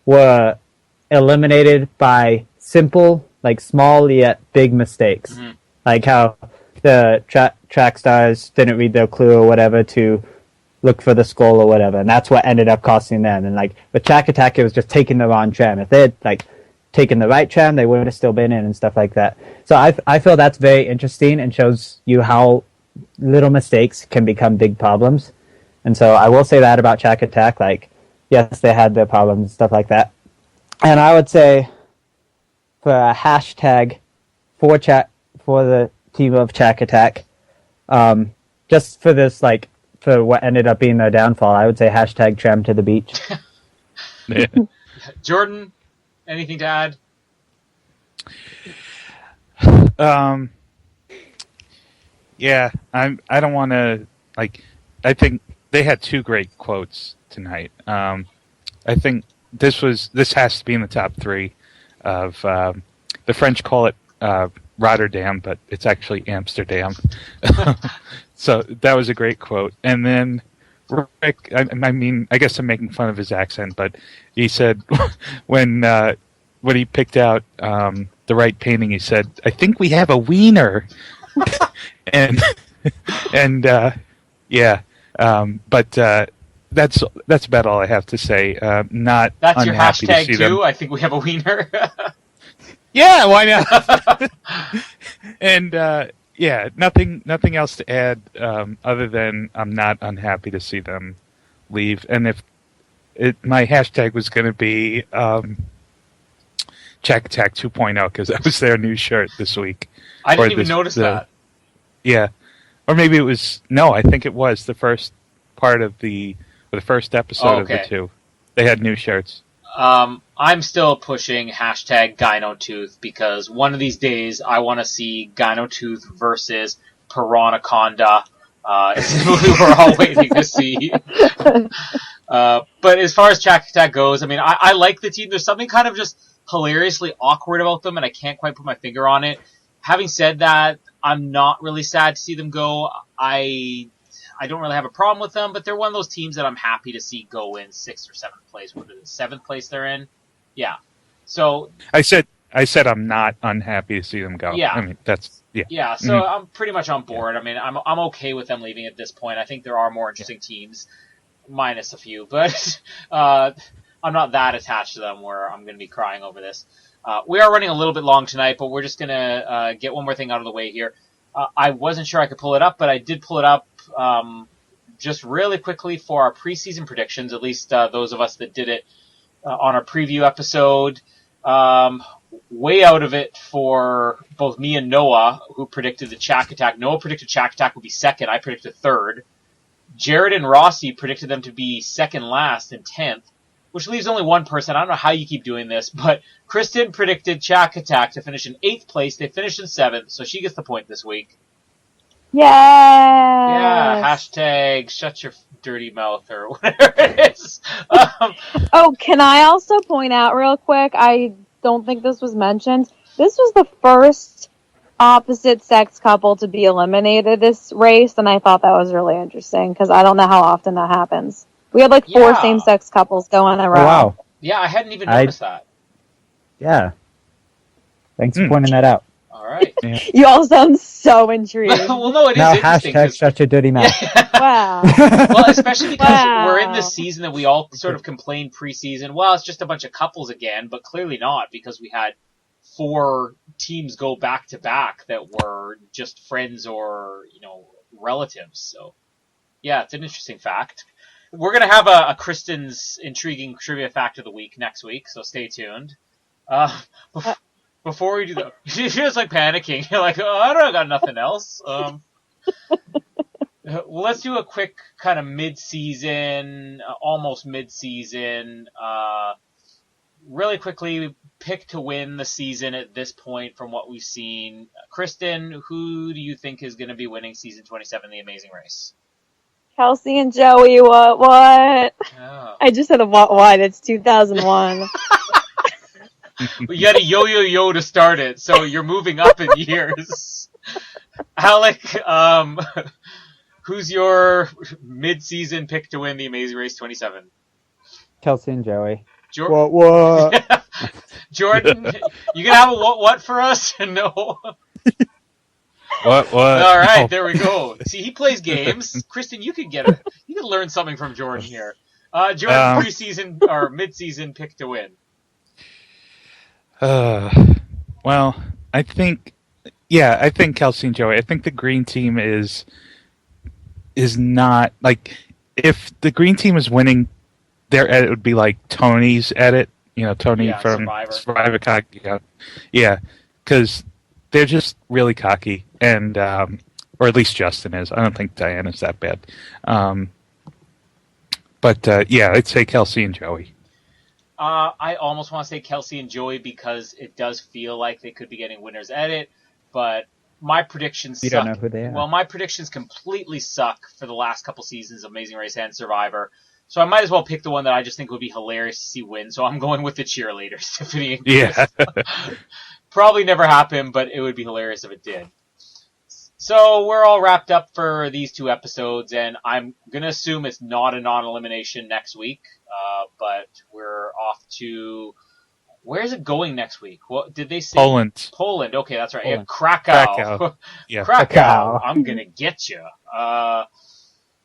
were eliminated by simple, like small yet big mistakes. Mm-hmm. Like how the track stars didn't read their clue or whatever to look for the skull or whatever, and that's what ended up costing them. And like with Shack Attack, it was just taking the wrong tram. If they had like taken the right tram, they would have still been in and stuff like that. So I feel that's very interesting and shows you how little mistakes can become big problems. And so I will say that about Shack Attack. Like, yes, they had their problems and stuff like that. And I would say for a hashtag for the team of Shack Attack, just for this, like, for what ended up being their downfall, I would say hashtag tram to the beach. Yeah. Jordan, anything to add? Yeah, I don't want to, like, I think they had two great quotes tonight. I think this has to be in the top three of, the French call it Rotterdam, but it's actually Amsterdam. So that was a great quote. And then Rick, I mean, I guess I'm making fun of his accent, but he said when he picked out the right painting, he said, "I think we have a wiener." and yeah, but that's about all I have to say. Not That's your unhappy to hashtag see too? them. I think we have a wiener. Yeah, why not? And yeah, nothing else to add other than I'm not unhappy to see them leave. And if my hashtag was going to be Shack Attack 2.0 because that was their new shirt this week. I didn't even notice that. Yeah, or maybe it was I think it was the first part of the first episode of the two. They had new shirts. I'm still pushing hashtag Gynotooth because one of these days I want to see Gynotooth versus Piranaconda. It's the movie we're all waiting to see. But as far as Shack Attack goes, I mean, I like the team. There's something kind of just hilariously awkward about them, and I can't quite put my finger on it. Having said that, I'm not really sad to see them go. I don't really have a problem with them, but they're one of those teams that I'm happy to see go in 6th or 7th place. What is it, 7th place they're in? Yeah. So I said I'm not unhappy to see them go. Yeah. I mean, that's yeah. Yeah, so I'm pretty much on board. I mean, I'm okay with them leaving at this point. I think there are more interesting teams, minus a few, but I'm not that attached to them where I'm going to be crying over this. We are running a little bit long tonight, but we're just going to get one more thing out of the way here. I wasn't sure I could pull it up, but I did pull it up just really quickly for our preseason predictions, at least those of us that did it on our preview episode. Way out of it for both me and Noah, who predicted the Chac Attack. Noah predicted Chac Attack would be second. I predicted third. Jared and Rossi predicted them to be second last and 10th, which leaves only one person. I don't know how you keep doing this, but Kristen predicted Chac Attack to finish in 8th place. They finished in 7th, so she gets the point this week. Yes! Yeah, hashtag shut your dirty mouth or whatever it is. Oh, can I also point out real quick, I don't think this was mentioned, this was the first opposite sex couple to be eliminated this race, and I thought that was really interesting, because I don't know how often that happens. We had like 4 Yeah. same-sex couples go in a row. Oh, wow. Yeah, I hadn't even noticed that. Yeah. Thanks for pointing that out. All right. Yeah. You all sound so intrigued. Well, no, it is Now interesting. hashtag 'cause- shut your dirty mouth. Wow. Well, especially because Wow. we're in this season that we all sort of complained preseason. Well, it's just a bunch of couples again, but clearly not, because we had 4 teams go back to back that were just friends or relatives. So, yeah, it's an interesting fact. We're gonna have a Kristen's intriguing trivia fact of the week next week, so stay tuned. Before we do that, she's just like panicking. You're like, oh, I got nothing else. Well, let's do a quick kind of mid-season, almost mid-season. Really quickly, pick to win the season at this point from what we've seen. Kristen, who do you think is going to be winning season 27, The Amazing Race? Kelsey and Joey, what? Oh. I just said a what? It's 2001. You got a yo-yo-yo to start it, so you're moving up in years. Alec, who's your mid-season pick to win The Amazing Race 27? Kelsey and Joey. What? Jordan, you gonna have a what for us? No. What? All right, Oh. there we go. See, he plays games. Kristen, you could learn something from Jordan here. Jordan, preseason or mid-season pick to win. Well, I think Kelsey and Joey. I think the green team is not like, if the green team is winning, their edit would be like Tony's edit. Tony from Survivor cocky. Yeah, because they're just really cocky, and or at least Justin is. I don't think Diana's that bad. But yeah, I'd say Kelsey and Joey. I almost want to say Kelsey and Joey because it does feel like they could be getting winner's edit, but my predictions suck. You don't know who they are. Well, my predictions completely suck for the last couple seasons of Amazing Race and Survivor, so I might as well pick the one that I just think would be hilarious to see win, so I'm going with the cheerleaders, Tiffany and Chris. Yeah. Probably never happened, but it would be hilarious if it did. So we're all wrapped up for these 2 episodes, and I'm going to assume it's not a non-elimination next week, but we're off to... Where is it going next week? What did they say? Poland. Poland. Okay, that's right. Poland. Yeah, Krakow. Krakow. Yeah. Krakow. I'm going to get you.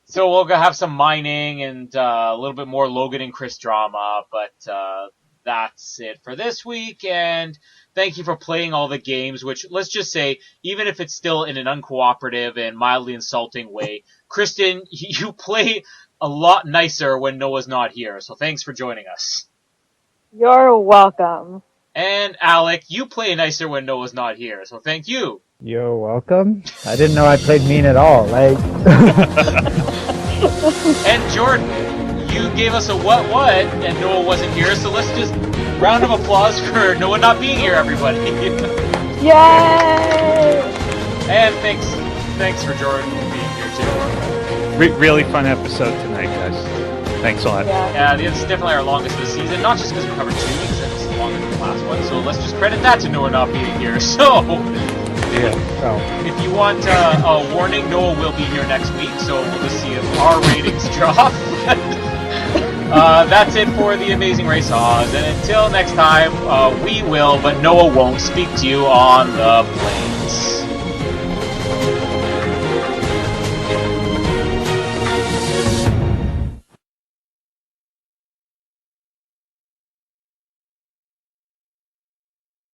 So we'll have some mining and a little bit more Logan and Chris drama, but that's it for this week, and thank you for playing all the games, which, let's just say, even if it's still in an uncooperative and mildly insulting way, Kristen, you play a lot nicer when Noah's not here, so thanks for joining us. You're welcome. And Alec, you play nicer when Noah's not here, so thank you. You're welcome. I didn't know I played mean at all. Like, And Jordan, you gave us a what, and Noah wasn't here, so let's just round of applause for Noah not being here, everybody. Yay! And thanks for Jordan being here too. Really fun episode tonight, guys. Thanks a lot. Yeah. Yeah, this is definitely our longest of the season, not just because we covered 2 weeks, it's longer than the last one, so let's just credit that to Noah not being here. So, Yeah. oh, if you want a warning, Noah will be here next week, so we'll just see if our ratings drop. That's it for The Amazing Race Oz, and until next time, we will, but Noah won't, speak to you on the plains.